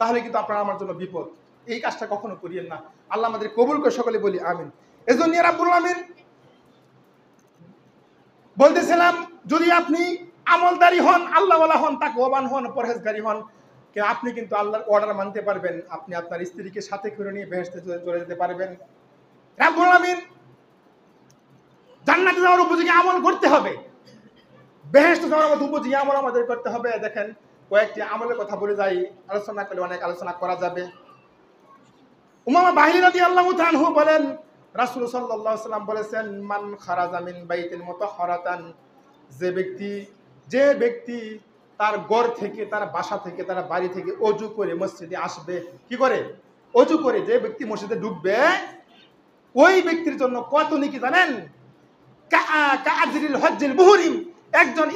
তাহলে কিন্তু আপনার আমার জন্য বিপদ। এই কাজটা কখনো করিয়েন না। আল্লাহ আমাদের কবুল করে, সকলে বলি আমিন। এজন্য রাব্বুল আমিন বলতেছিলাম, যদি আপনি আমলদারি হন, আল্লাহওয়ালা হন, তাকওয়াবান হন, পরহেজগারী হন, আপনি কিন্তু আল্লাহর অর্ডার মানতে পারবেন, আপনি আপনার স্ত্রীকে সাথে করে নিয়ে বেহেশতে চলে যেতে পারবেন। রাব্বুল আমিন জান্নাতে যাওয়ার উপযোগী আমল করতে হবে, বেহেশতে যাওয়ার মতো উপযোগী আমল আমাদের করতে হবে। দেখেন, কয়েকটি আমলের কথা বলে যাই, আলোচনা করলে অনেক আলোচনা করা যাবে। উমামা বাহিনী রাদিয়াল্লাহু তাআলা আনহু বলেন, রাসূল সাল্লাল্লাহু আলাইহি ওয়াসাল্লাম বলেছেন, মান খারাজা মিন বাইতিল মুতাহহারাতান, যে ব্যক্তি তার ঘর থেকে, তার বাসা থেকে, তার বাড়ি থেকে ওযু করে মসজিদে আসবে, কি করে? ওযু করে যে ব্যক্তি মসজিদে ঢুকবে, ওই ব্যক্তির জন্য কত নেকি জানেন? কাআজরিল হজ্জিল মুহরিম, একজন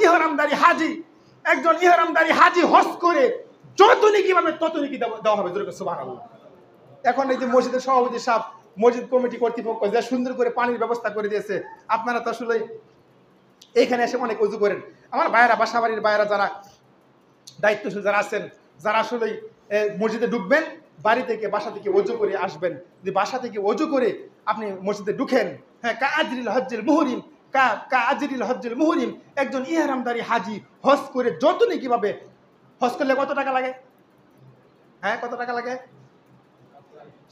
ইহরামদারি হাজী হজ করে যত নেকি পাবে তত নেকি দেওয়া হবে। সুবহানাল্লাহ। এখন এই যে মসজিদের সভাপতি সাহেব, মসজিদ কমিটি কর্তৃপক্ষ যে সুন্দর করে পানির ব্যবস্থা করে দিয়েছে, আপনারা তো আসলে এইখানে এসে অনেক ওযু করেন। আমার ভাইয়েরা, বাসা বাড়ির ভাইয়েরা যারা দায়িত্বশীল যারা আছেন, যারা আসলে মসজিদে ঢুকবেন, বাড়ি থেকে বাসা থেকে ওযু করে আসবেন। যদি বাসা থেকে ওযু করে আপনি মসজিদে ঢুকেন, হ্যাঁ, কাআজরিল হজ্জিল মুহরিম, একজন ইহরামদারি হাজী হজ করে যত নেকি পাবে। হজ করলে কত টাকা লাগে? হ্যাঁ, কত টাকা লাগে?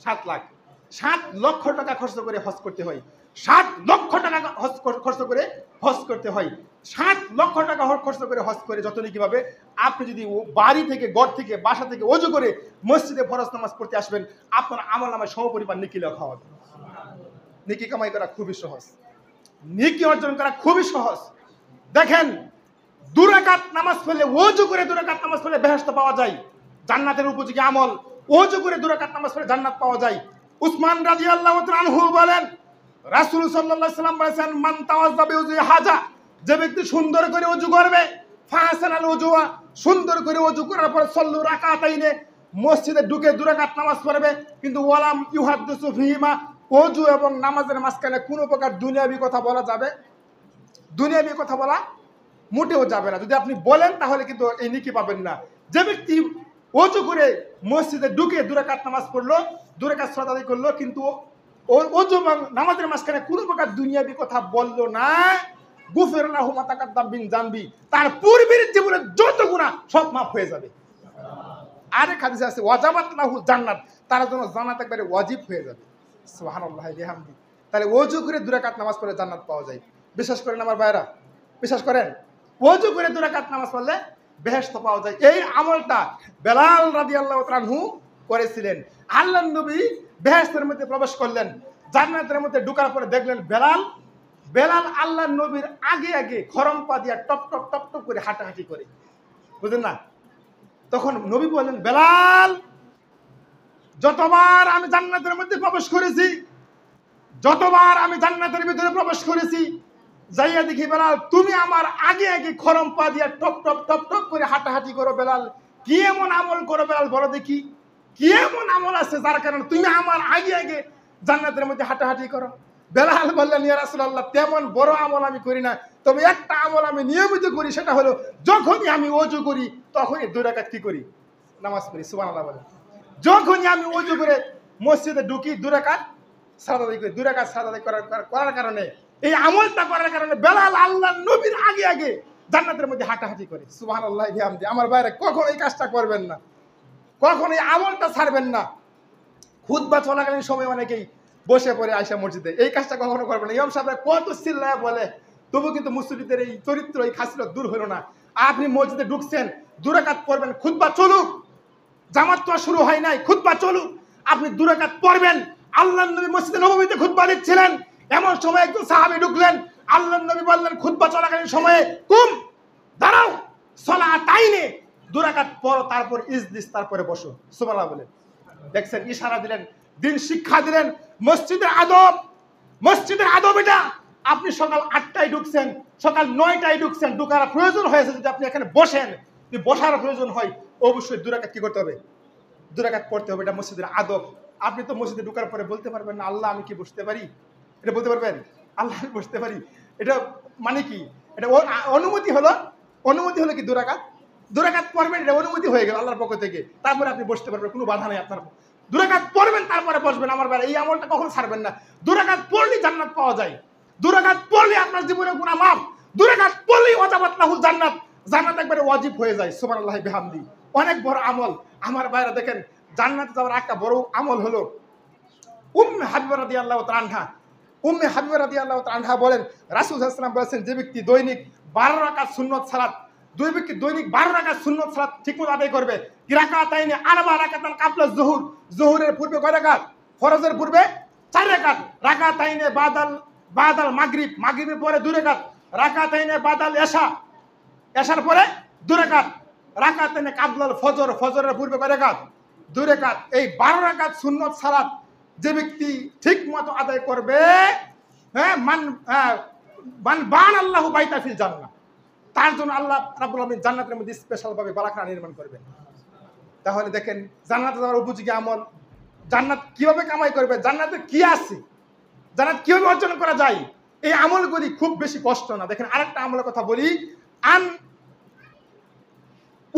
7 লাখ। 7 লক্ষ টাকা খরচ করে হজ করতে হয়। 7 লক্ষ টাকা খরচ করে হজ করতে হয়। 7 লক্ষ টাকা খরচ করে হজ করে যত নেকি পাবে, আপনি যদি বাড়ি থেকে, ঘর থেকে, বাসা থেকে ওযু করে মসজিদে ফরজ নামাজ পড়তে আসবেন, আপনার আমলনামায় সমপরিমাণ নেকি লেখা হবে। নেকি কামাই করা খুবই সহজ, নেকি অর্জন করা খুবই সহজ। দেখেন, 2 রাকাত নামাজ পড়লে, ওযু করে 2 রাকাত নামাজ পড়লে বেহেশত পাওয়া যায়, জান্নাতের উপযোগী আমল। ওযু করে 2 রাকাত নামাজ পড়লে জান্নাত পাওয়া যায়। উসমান রাদিয়াল্লাহু তাআলা আনহু বলেন, রাসূল সাল্লাল্লাহু আলাইহি ওয়াসাল্লাম বলেছেন, মান তাওয়াজ্জা বিউযু হাজা, যে ব্যক্তি সুন্দর করে ওযু করবে, ফাহসানাল ওযুয়া, সুন্দর করে ওযু করার পর সল্লু রাকাতাইনে, মসজিদে ঢুকে 2 রাকাত নামাজ পড়বে, কিন্তু ওয়ালাম ইউহাদ্দিসু ফিহিমা, ওযু এবং নামাজের মাঝখানে কোনো প্রকার দুনিয়াবি কথা বলা যাবে? দুনিয়াবি কথা বলা মোটেও যাবে না। যদি আপনি বলেন তাহলে কিন্তু এই নেকি পাবেন না। যে ব্যক্তি ওযু করে মসজিদে ঢুকে 2 রাকাত নামাজ পড়লো, 2 রাকাত সালাত আদায় করলো, কিন্তু ওযু এবং নামাজের মাঝখানে কোনো প্রকার দুনিয়াবি কথা বললো না, গুফিরা লাহু মা তাকাদ্দাম মিন জানবি, তার পূর্বের জীবনের যত গুনাহ সব মাফ হয়ে যাবে। আরেক হাদিসে আছে, ওয়াজাবাত লাহুল জান্নাত, তার জন্য জান্নাত একবারে ওয়াজিব হয়ে যাবে। সুবহানাল্লাহ বিহামদি। তাহলে ওযু করে 2 রাকাত নামাজ পড়লে জান্নাত পাওয়া যায়। বিশ্বাস করেন আমার ভাইরা? বিশ্বাস করেন? ওযু করে 2 রাকাত নামাজ পড়লে বেহেশত পাওয়া যায়। এই আমলটা বেলাল রাদিয়াল্লাহু তাআলা আনহু করেছিলেন। আল্লাহর নবী বেহেশতের মধ্যে প্রবেশ করলেন, জান্নাতের মধ্যে ঢোকার পরে দেখলেন বেলাল আল্লাহর নবীর আগে আগে খরম পা দিয়া টপ টপ টপ টপ করে হাঁটাহাঁটি করে, বুঝলেন না? তখন নবী বললেন, বেলাল, যতবার আমি জান্নাতের মধ্যে প্রবেশ করেছি, যতবার আমি জান্নাতের ভিতরে প্রবেশ করেছি, যাইয়া দেখি বেলাল তুমি আমার আগে আগে খরম পা দিয়া টপ টপ টপ টপ করে হাঁটাহাঁটি করো। বেলাল, কি এমন আমল করো বেলাল, বলো দেখি, কি এমন আমল আছে যার কারণে তুমি আমার আগে আগে জান্নাতের মধ্যে হাঁটাহাঁটি করো? বেলাল বললেন, ইয়া রাসূলুল্লাহ, তেমন বড় আমল আমি করি না, তবে একটা আমল আমি নিয়মিত করি, সেটা হলো যখনই আমি ওযু করি তখনই 2 রাকাত কি করি? নামাজ পড়ি। সুবহানাল্লাহ বলেন। যখনই আমি ওযু করে মসজিদে ঢুকি 2 রাকাত সালাত আদায় করি। 2 রাকাত সালাত আদায় করার কারণে, এই আমলটা করার কারণে বেলাল আল্লাহর নবীর আগে আগে জান্নাতের মধ্যে হাঁটাহাঁটি করে। সুবহানাল্লাহ বিহামদি। আমার ভাইরা, কখনো এই কাজটা করবেন না, কখনো এই আমলটা ছাড়বেন না। খুতবা চলাকালীন সময় অনেকেই বসে পড়ে আয়সা মসজিদে, এই কাজটা কখনো করবেন না। ইমাম সাহেবরা কত চিল্লায়া বলে, তবু কিন্তু মুসল্লিদের এই চরিত্র, এই খাসিলত দূর হলো না। আপনি মসজিদে ঢুকছেন, 2 রাকাত পড়বেন, খুতবা চলুক, জামাত তো শুরু হয় নাই, খুতবা চলুক, আপনি 2 রাকাত পড়বেন। আল্লাহর নবী মসজিদে নববীতে খুতবা দিচ্ছিলেন, এমন সময় একজন সাহাবী ঢুকলেন, আল্লাহর নবী বললেন খুতবা চলাকালীন সময়ে, কুম, দাঁড়াও, সালাতাইনে, 2 রাকাত পড়ো, তারপর ইজলিস, তারপরে বসো। সুবহানাল্লাহ বলেন। দেখছেন, ইশারা দিলেন, দিন শিক্ষা দিলেন। মসজিদের আদব এটা। আপনি সকাল 8টায় ঢুকছেন, সকাল 9টায় ঢুকছেন, ঢুকার প্রয়োজন হয়েছে, যদি আপনি এখানে বসেন, যদি বসার প্রয়োজন হয়, অবশ্যই 2 রাকাত কি করতে হবে? 2 রাকাত পড়তে হবে। এটা মসজিদের আদব। আপনি তো মসজিদে ঢুকার পরে বলতে পারবেন না, আল্লাহ আমি কি বসতে পারি? এটা বলতে পারবেন? আল্লাহ আমি বসতে পারি, এটা মানে কি? এটা অনুমতি হলো কি 2 রাকাত পড়বেন, এটা অনুমতি হয়ে গেল আল্লাহর পক্ষ থেকে। তারপরে আপনি বসতে পারবেন, কোনো বাধা নেই আপনার। 2 রাকাত পড়বেন, তারপরে বসবেন। আমার ভাই, এই আমলটা কখনো ছাড়বেন না। 2 রাকাত পড়লেই জান্নাত পাওয়া যায়। 2 রাকাত পড়লে আপনার জীবনে গুনাহ মাফ। 2 রাকাত পড়লেই ওয়াজাবাত লাহুল জান্নাত, জান্নাত একবারে ওয়াজিব হয়ে যায়। সুবহানাল্লাহ বিহামদি। অনেক বড় আমল। আমার ভাইরা দেখেন, জান্নাতে যাওয়ার একটা বড় আমল হলো উম্মে হাবিবা রাদিয়াল্লাহু তাআলা আনহা বলেন, রাসূল সাল্লাল্লাহু আলাইহি ওয়াসাল্লাম বলেছেন, যে ব্যক্তি দৈনিক 12 রাকাত সুন্নত সালাত দুই ব্যক্তি দৈনিক 12 রাকাত সুন্নত সালাত ঠিকমতো আদায় করবে, কি রাকাতাইনি আরবা রাকাতান কাবলা যুহুর, যুহুরের পূর্বে কয় রাকাত, ফরজের পূর্বে 4 রাকাত, রাকাতাইনি বাদাল মাগরিব, মাগরিবের পরে 2 রাকাত, রাকাতাইনি বাদাল এশা, এশার পরে 2 রাকাত, রাকাতাইনি কাবলাল ফজর, ফজরের পূর্বে কয় রাকাত, 2 রাকাত। এই 12 রাকাত সুন্নত সালাত যে ব্যক্তি ঠিকমতো আদায় করবে, মান বান আল্লাহু বাইতা ফিল জান্নাহ, তার জন্য আল্লাহ রাব্বুল আলামিন জান্নাতের মধ্যে স্পেশাল ভাবে বালাখানা নির্মাণ করবেন। তাহলে দেখেন জান্নাতে যাওয়ার উপযোগী আমল, জান্নাত কিভাবে কামাই করবে, জান্নাতে কি আছে, জান্নাত কিভাবে অর্জন করা যায়, এই আমলগুলি খুব বেশি কষ্ট না। দেখেন আরেকটা আমলের কথা বলি। আন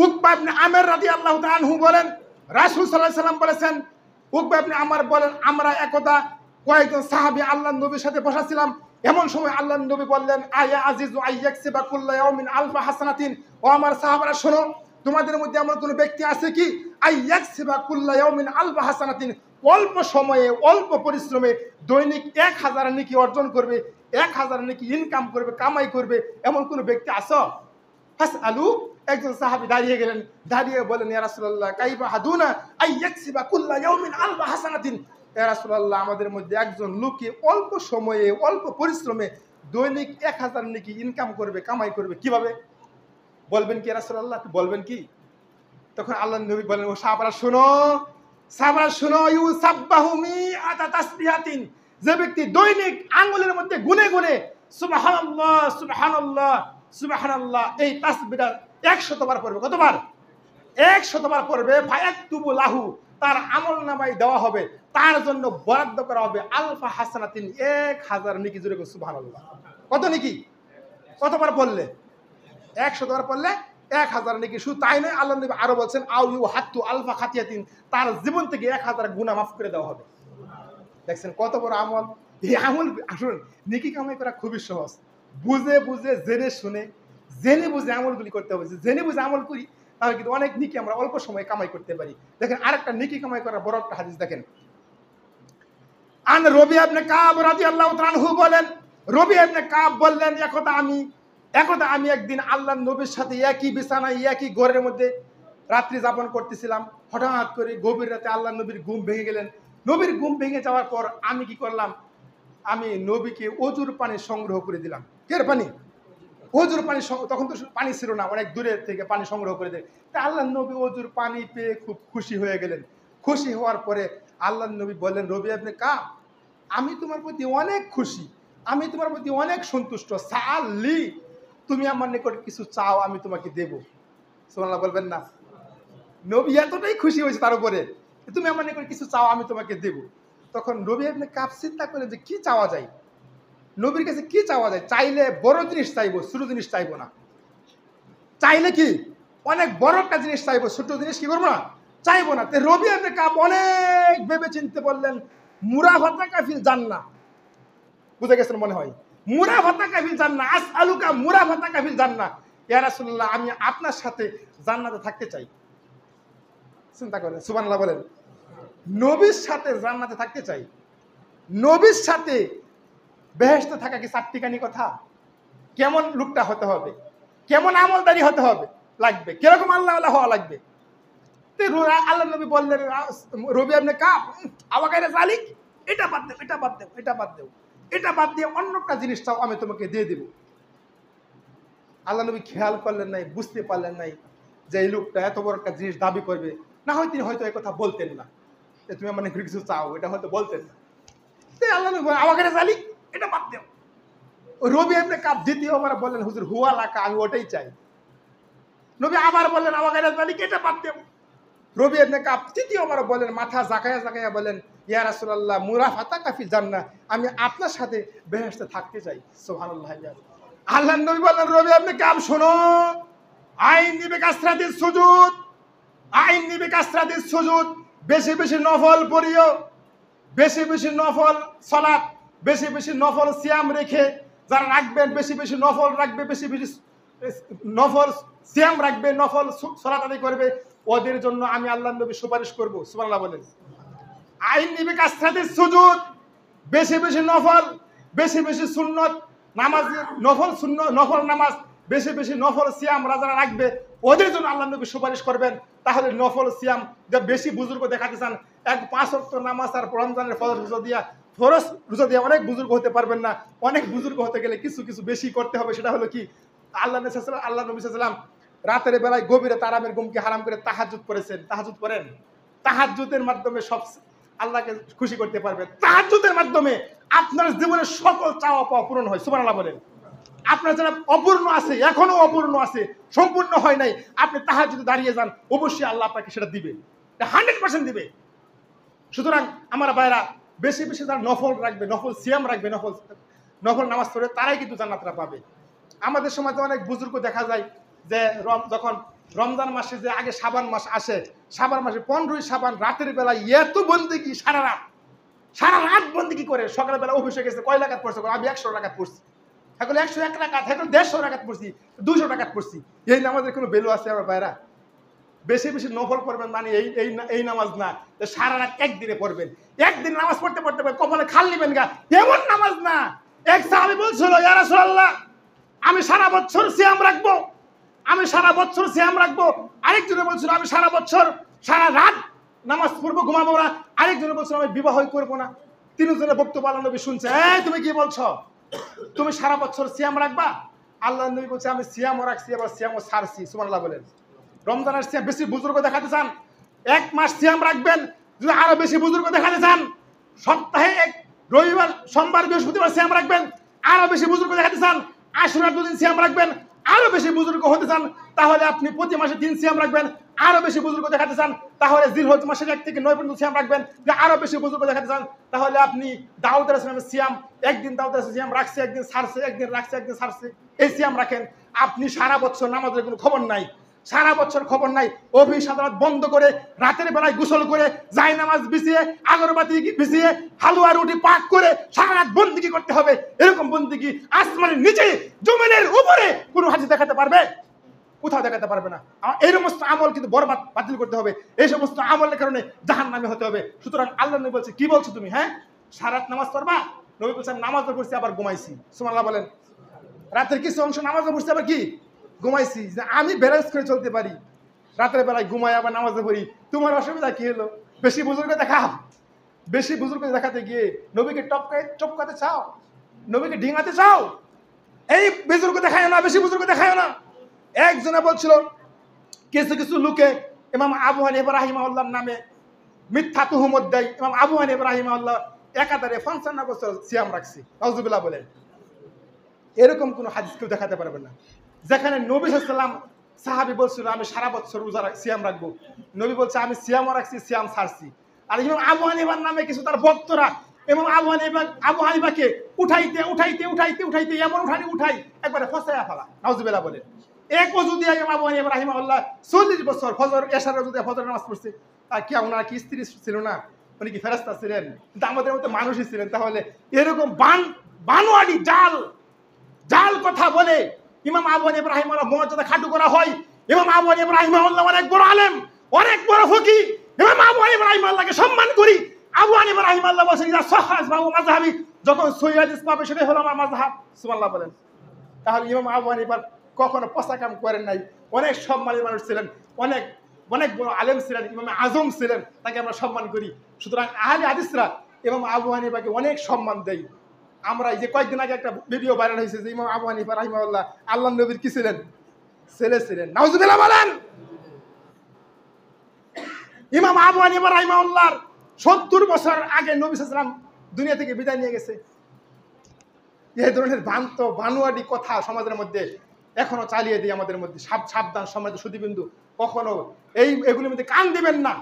উকবা ইবনে আমের রাদিয়াল্লাহু তাআলা আনহু বলেন, রাসূল সাল্লাল্লাহু আলাইহি সাল্লাম বলেছেন, উকবা ইবনে আমর বলেন, আমরা একদা কয়েকজন সাহাবী আল্লাহর নবীর সাথে বসেছিলাম, এমন সময় আল্লাহর নবী বললেন, আয়া আজিজু আইয়াকসিবা কুল্লা ইয়াউমিন আলফা হাসানাতিন, ও আমার সাহাবারা শোনো, তোমাদের মধ্যে এমন কোন ব্যক্তি আছে কি আইয়াকসিবা কুল্লা ইয়াউমিন আলফা হাসানাতিন, অল্প সময়ে অল্প পরিশ্রমে দৈনিক 1000 নেকি অর্জন করবে, 1000 নেকি ইনকাম করবে, কামাই করবে, এমন কোন ব্যক্তি আছে? ফাসআলু, একজন সাহাবী দাঁড়িয়ে গেলেন, দাঁড়িয়ে বলেন, ইয়া রাসূলুল্লাহ কাইফা হাদুনা আইয়াকসিবা কুল্লা ইয়াউমিন আলফা হাসানাতিন, ইয়া রাসূলুল্লাহ আমাদের মধ্যে একজন লোকে অল্প সময়ে অল্প পরিশ্রমে দৈনিক 1000 নেকি ইনকাম করবে, কামাই করবে, কিভাবে বলবেন কি ইয়া রাসূলুল্লাহ, বলবেন কি? তখন আল্লাহর নবী বলেন, ও সাহাবারা শোনো, সাহাবারা শোনো, ইউসাব্বাহু মিআতা তাসবিহাতিন, যে ব্যক্তি দৈনিক আঙ্গুলের মধ্যে গুনে গুনে সুবহানাল্লাহ সুবহানাল্লাহ সুবহানাল্লাহ এই তাসবিহটা 100 বার পড়বে, কতবার? 100 বার পড়বে, ফায়াকতুবু লাহু, তার আমলনামায় দেওয়া হবে, তার জন্য বরাদ্দ করা হবে আলফা হাসানাতিন, 1000 নেকি। জোরে করে সুবহানাল্লাহ। কত নেকি? কতবার পড়লে? 100 বার পড়লে 1000 নেকি। শুধু তাই নয়, আল্লাহ নবী আরো বলছেন, আউ ইউহাত্তু আলফা খাতিয়াতিন, তার জীবন থেকে 1000 গুনাহ মাফ করে দেওয়া হবে। দেখছেন কত বড় আমল। এই আমল আসলে নেকি কামাই করা খুবই সহজ, বুঝে বুঝে জেনে শুনে জেনে বুঝে আমলগুলি করতে হবে। জেনে বুঝে আমল করি তাহলে কিন্তু অনেক নেকি আমরা অল্প সময়ে কামাই করতে পারি। দেখেন আরেকটা নেকি কামাই করার বড় একটা হাদিস দেখেন। আন রবি ইবনে কাব রাদিয়াল্লাহু তাআলা আনহু বলেন, রবি ইবনে কাব বললেন, একদা আমি একদিন আল্লাহর নবীর সাথে একই বিছানায় একই ঘরের মধ্যে রাত্রি যাপন করতেছিলাম। হঠাৎ করে গভীর রাতে আল্লাহর নবীর ঘুম ভেঙে গেলেন। নবীর ঘুম ভেঙে যাওয়ার পর আমি কি করলাম, আমি নবীকে অজুর পানি সংগ্রহ করে দিলাম। কের পানি? অজুর পানি। তখন তো পানি ছিল না, অনেক দূরের থেকে পানি সংগ্রহ করে দেয়। তা আল্লাহর নবী অজুর পানি পেয়ে খুব খুশি হয়ে গেলেন। খুশি হওয়ার পরে আল্লাহর নবী বললেন, রবি ইবনে কাব, আমি তোমার প্রতি অনেক খুশি, আমি তোমার প্রতি অনেক সন্তুষ্ট, সাআলি, তুমি আমার নিকট কিছু চাও আমি তোমাকে দেব। সুবহানাল্লাহ বলবেন না? নবী এতটাই খুশি হয়েছে তার উপরে, তুমি আমার নিকট কিছু চাও আমি তোমাকে দেব। তখন রবি ইবনে কাব চিন্তা করলেন যে কি চাওয়া যায়, নবীর কাছে কি চাওয়া যায়? চাইলে বড় জিনিস চাইবো, ছোট জিনিস চাইবো না। চাইলে কি অনেক বড় একটা জিনিস চাইবো, ছোট জিনিস কি করবো না, চাইবো না। রবি ইবনে কাব অনেক ভেবে চিনতে বললেন, মুরাফাতাকা ফিল জান্নাহ। বুঝে গেছেন মনে হয়? মুরাফাতাকা ফিল জান্নাহ, আসআলুকা মুরাফাতাকা ফিল জান্নাহ, ইয়া রাসূলুল্লাহ আমি আপনার সাথে জান্নাতে থাকতে চাই। চিন্তা করেন, সুবহানাল্লাহ বলেন। নবীর সাথে জান্নাতে থাকতে চাই। নবীর সাথে বেহেশতে থাকা কি চারটিখানি কথা? কেমন লোকটা হতে হবে, কেমন আমলদারি হতে হবে, লাগবে কিরকম আল্লাহ হওয়া লাগবে। আল্লাহ নবী বললেন, রবি ইবনে কাব আওয়াগাইরা জালিক, এটা বাদ দেও, এটা বাদ দেও, এটা বাদ দেও, এটা বাদ দিয়ে অন্য একটা জিনিস চাও আমি তোমাকে দিয়ে দেব। আল্লাহ নবী খেয়াল করলেন নাই, বুঝতে পারলেন নাই যে এই লোকটা এত বড় একটা জিনিস দাবি করবে। না হয় তিনি হয়তো এই কথা বলতেন না, তুমি আমার কিছু চাও, এটা হয়তো বলতেন না। আল্লাহ নবী আওয়াগাইরা জালিক, এটা বাদ দেও। রবি ইবনে কাব দ্বিতীয়বার বললেন, হুজুর হুয়া লাকা, আমি ওটাই চাই। নবী আবার বললেন, আওয়াগাইরা জালিক, এটা বাদ দেও। রবি ইবনে কাব তৃতীয়বার বলেন, মাথা জাকায়া জাকায়া বলেন, ইয়া রাসূলুল্লাহ মুরাফাতাকা ফিল জান্নাহ, আমি আপনার সাথে বেহেশতে থাকতে চাই। সুবহানাল্লাহ। আল্লাহর নবী বললেন, রবি ইবনে কাব শোনো, আইনি বিকাসরাতিস সুজুদ, আইনি বিকাসরাতিস সুজুদ, বেশি বেশি নফল পড়িও, বেশি বেশি নফল সালাত, বেশি বেশি নফল সিয়াম রেখে যারা রাখবেন, বেশি বেশি নফল রাখবে, বেশি বেশি নফল সিয়াম রাখবে, নফল সালাত আদায় করবে, ওদের জন্য আমি আল্লাহর নবী সুপারিশ করব। সুবহানাল্লাহ বলেন। আইন নিবে কাসরাতিস সুজুদ, বেশি বেশি নফল, বেশি বেশি সুন্নত নামাজ, নফল নামাজ বেশি বেশি নফল সিয়াম যারা রাখবে ওদের জন্য আল্লাহ নবী সুপারিশ করবেন। তাহলে নফল সিয়াম যে বেশি বুজুর্গ দেখাতে চান, এক 5 ওয়াক্ত নামাজ আর রমজানের ফরজ রোজা দিয়া অনেক বুজুর্গ হতে পারবেন না। অনেক বুজুর্গ হতে গেলে কিছু কিছু বেশি করতে হবে। সেটা হলো কি, আল্লাহ নবী সাল্লাল্লাহু রাতের বেলায় গভীরে তারামের ঘুমকে হারাম করে তাহাজ্জুদ করেছেন। তাহাজ্জুদ করেন, তাহাজ্জুদের মাধ্যমে সব আল্লাহকে খুশি করতে পারবেন। তাহাজ্জুদের মাধ্যমে আপনার জীবনের সকল চাওয়া পাওয়া পূরণ হয়। সুবহানাল্লাহ বলেন। আপনার যারা অপূর্ণ আছে, এখনো অপূর্ণ আছে, সম্পূর্ণ হয় নাই, আপনি তাহাজ্জুদে দাঁড়িয়ে যান, অবশ্যই আল্লাহ আপনাকে সেটা দিবে, 100% দিবে। সুতরাং আমার ভাইরা, বেশি বেশি যারা নফল রাখবে, নফল সিয়াম রাখবে, নফল নামাজ পড়বে, তারাই কিন্তু জান্নাতটা পাবে। আমাদের সমাজে অনেক বুজুর্গ দেখা যায় যে যখন রমজান মাসে যে আগে শাবান মাস আসে, শাবান মাসে 15ই শাবান রাতের বেলা এত বন্দেগি, সারা রাত বন্দেগি করে। সকালবেলা অফিসে গেছে, কয় রাকাত পড়ছে? আমি 100 রাকাত পড়ছি। এখন 101 রাকাত, এখন 150 রাকাত পড়ছি, 200 রাকাত পড়ছি। এই নামাজের কোনো ভ্যালু আছে আমার ভাইরা? বেশি বেশি নফল পড়বেন মানে এই নামাজ না সারা রাত একদিনে পড়বেন। একদিন নামাজ পড়তে পড়তে কপালে খাল নিবেন গা, এমন নামাজ না। এক সাহাবী বলছিল, ইয়া রাসূলুল্লাহ, আমি সারা বছর সিয়াম রাখবো, আমি সারা বছর সিয়াম রাখবো। আরেকজনে বলছিল, আমি সারা বছর সারা রাত নামাজ পড়বো, ঘুমাবো না। আরেকজনে বলছিল, আমি বিবাহই করবো না। তিনজনের বক্তব্য আল্লাহ নবী শুনছে। তুমি কি বলছো? তুমি সারা বছর সিয়াম রাখবা? আল্লাহ নবী বলছে, আমি সিয়ামও রাখছি, আবার সিয়ামও ছাড়ছি। সুবহানাল্লাহ বলেন। রমজানের সিয়াম বেশি বুজুর্গ দেখাতে চান, 1 মাস সিয়াম রাখবেন। যদি আরো বেশি বুজুর্গ দেখাতে চান, সপ্তাহে রবিবার, সোমবার, বৃহস্পতিবার সিয়াম রাখবেন। আরো বেশি বুজুর্গ দেখাতে চান, আশুরার 2 দিন সিয়াম রাখবেন। আরো বেশি বুজুর্গ হতে চান, তাহলে আপনি প্রতি মাসে 3 সিয়াম রাখবেন। আরো বেশি বুজুর্গ দেখাতে চান, তাহলে জিলহজ মাসের 1 থেকে 9 পর্যন্ত সিয়াম রাখবেন। আরো বেশি বুজুর্গ দেখাতে চান, তাহলে আপনি দাউদ আলাইহিস সালামের সিয়াম, একদিন দাউদ আলাইহিস সিয়াম রাখছে, একদিন ছাড়ছে, একদিন রাখছে, একদিন ছাড়ছে, এই সিয়াম রাখেন। আপনি সারা বছর নামাজের কোনো খবর নাই, সারা বছর খবর নাই। অফিস আদালত বন্ধ করে রাতের বেলায় গোসল করে জায় নামাজ বিছিয়ে, আগরবাতি বিছিয়ে, হালুয়া রুটি পাক করে সারা রাত বন্দিগি করতে হবে। এরকম বন্দিগি আসমানের নিচে, জমিনের উপরে কোনো হাদিস দেখাতে পারবে? কোথাও দেখাতে পারবে না। এই সমস্ত আমল কিন্তু বরবাদ, বাতিল করতে হবে। এই সমস্ত আমলের কারণে জাহান্নামে হতে হবে। সুতরাং আল্লাহ নবী বলছে, কি বলছো তুমি? হ্যাঁ, সারা রাত নামাজ পড়বা? নবী বলছেন, নামাজ পড়ছি আবার ঘুমাইছি। সুবহানাল্লাহ বলেন। রাতের কিছু অংশ নামাজ পড়ছি আবার কি ঘুমাইছি, যে আমি ব্যালেন্স করে চলতে পারি। রাতের বেলায় ঘুমাই আবার নামাজে পড়ি, তোমার অসুবিধা কি হলো? বেশি বুজুর্গ দেখা, বেশি বুজুর্গ দেখাতে গিয়ে নবীকে টপকাতে চাও, নবীকে ডিঙাতে চাও, এই বুজুর্গ দেখায় না, বেশি বুজুর্গ দেখায় না। একজনে বলছিল, কিছু কিছু লোকে ইমাম আবু হানিফা রাহিমাহুল্লাহর নামে মিথ্যা তুহমত দেয়। ইমাম আবু হানিফা রাহিমাহুল্লাহ একাধারে 55 বছর সিয়াম রাখছি। নাউজুবিল্লাহ বলেন। এরকম কোনো হাদিস কেউ দেখাতে পারবে না। যেখানে নবী সাল্লাল্লাহু আলাইহি ওয়াসাল্লাম, সাহাবী বলছিল, আমি সারা বছর রোজা সিয়াম রাখবো, নবী বলছে, আমি সিয়ামও রাখছি, সিয়াম ছাড়ছি। আর ইমাম আবু হানিফার নামে কিছু তার ভক্তরা ইমাম আবু হানিফাকে উঠাইতে এমন উঠাই একবারে ফসায়া ফেলা। নাউজুবিল্লাহ বলেন। এক ওযু দিয়ে ইমাম আবু হানিফা রাহিমাহুল্লাহ 40 বছর ফজর এশার ওযু দিয়ে ফজর নামাজ পড়ছে। আর কি ওনার কি স্ত্রী ছিল না? উনি কি ফেরেশতা ছিলেন? কিন্তু আমাদের মতো মানুষই ছিলেন। তাহলে এরকম বানোয়ারি জাল কথা বলে ইমাম আবু হানিফা রাহিমাহুল্লাহ মর্যাদা খাটো করা হয়। ইমাম আবু হানিফা রাহিমাহুল্লাহ অনেক বড় আলেম, অনেক বড় ফকিহ। ইমাম আবু হানিফা রাহিমাহুল্লাহকে সম্মান করি। আবু হানিফা রাহিমাহুল্লাহ বলেন, ইয়া সাহাজ বাবু মাযহাবি, যখন সহিহ হাদিস পাবে সেটাই হলো আমার মাযহাব। সুবহানাল্লাহ বলেন। তাহলে ইমাম আবু হানিফা কখনো পচা কাম করেন নাই। অনেক সম্মানী মানুষ ছিলেন, অনেক অনেক বড় আলেম ছিলেন, ইমাম আজম ছিলেন, তাকে আমরা সম্মান করি। সুতরাং আহলে হাদিসরা ইমাম আবু হানিফাকে অনেক সম্মান দেয়। আমরা এই যে কয়েকদিন আগে একটা ভিডিও ভাইরাল হয়েছে যে ইমাম আবু হানিফা রাহিমাহুল্লাহ আল্লাহর নবীর কি ছিলেন? ছেলে ছিলেন। নাউজুবিল্লাহ বলেন। ইমাম আবু হানিফা রাহিমাহুল্লাহর 70 বছর আগে নবী সাল্লাল্লাহু আলাইহি ওয়াসাল্লাম দুনিয়া থেকে বিদায় নিয়ে গেছে। এই ধরনের বানোয়ারি কথা সমাজের মধ্যে এখনো চালিয়ে দিই আমাদের মধ্যে। সাবধান সমাজের সুধীবিন্দু, কখনো এগুলির মধ্যে কান দিবেন না,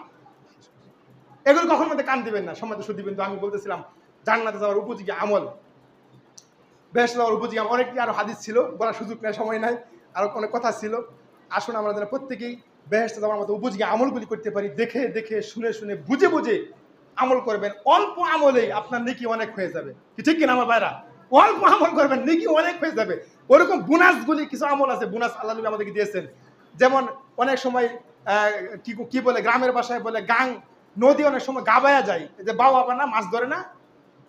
এগুলো কখনো মধ্যে কান দিবেন না সমাজের সুধীবিন্দু। আমি বলতেছিলাম জান্নাতে যাওয়ার উপযোগী আমল, বেহেশতে যাওয়ার উপযোগী আমল, অনেক আরো হাদিস ছিল, বলার সুযোগ নেই, সময় নাই, আরো অনেক কথা ছিল। আসুন আমরা যেন প্রত্যেকেই বেহেশতে যাওয়ার মতো উপযোগী আমলগুলি করতে পারি। দেখে দেখে শুনে শুনে বুঝে বুঝে আমল করবেন। অল্প আমলেই আপনার নেকি অনেক হয়ে যাবে। কি ঠিক কিনা আমার ভাইরা? অল্প আমল করবেন, নেকি অনেক হয়ে যাবে। ওরকম বোনাসগুলি কিছু আমল আছে, বোনাস আল্লাহ নবী আমাদেরকে দিয়েছেন। যেমন অনেক সময় কি বলে, গ্রামের ভাষায় বলে গাং, নদী অনেক সময় গাবায়া যায়, যে বাবা না মাছ ধরে না,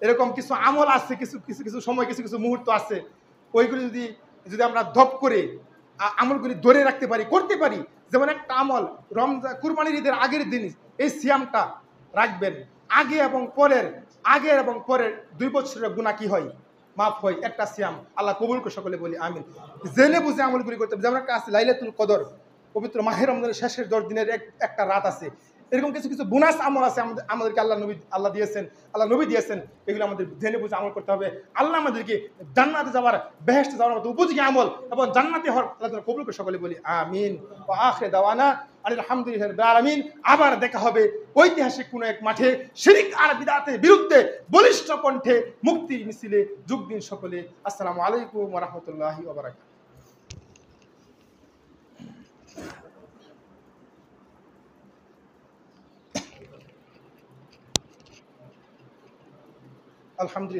এরকম কিছু আমল আছে, কিছু সময় কিছু মুহূর্ত আছে। ওইগুলি যদি আমরা ধপ করে আমলগুলি ধরে রাখতে পারি, করতে পারি। যেমন একটা আমল, রমজান কুরবানির ঈদের আগের দিন এই সিয়ামটা রাখবেন, আগের এবং পরের 2 বছরের গুনাহ কি হয়, মাফ হয়। একটা সিয়াম আল্লাহ কবুল করে, সকলে বলি আমিন। জেনে বুঝে আমলগুলি করতে হবে। যেমন একটা আছে লাইলাতুল কদর, পবিত্র মাহে রমজানের শেষের 10 দিনের একটা রাত আছে। এরকম কিছু কিছু বোনাস আমল আছে আমাদেরকে আল্লাহ নবী দিয়েছেন। এগুলো আমাদের জেনে বুঝে আমল করতে হবে। আল্লাহ আমাদেরকে জান্নাতে যাওয়ার, বেহেশতে যাওয়ার মতো উপযোগী আমল এবং জান্নাতে হওয়ার আল্লাহ কবুল করে, সকলে বলি আমিন। ওয়া আখিরু দাওয়ানা আলহামদুলিল্লাহি রাব্বিল আলামিন। আবার দেখা হবে ঐতিহাসিক কোনো এক মাঠে শিরক আর বিদআতের বিরুদ্ধে বলিষ্ঠ কণ্ঠে মুক্তির মিছিলে যোগ দিন সকলে। আসসালামু আলাইকুম ওয়া রাহমাতুল্লাহি ওয়া বারাকাতুহু। আলহামদুলিল্লাহ।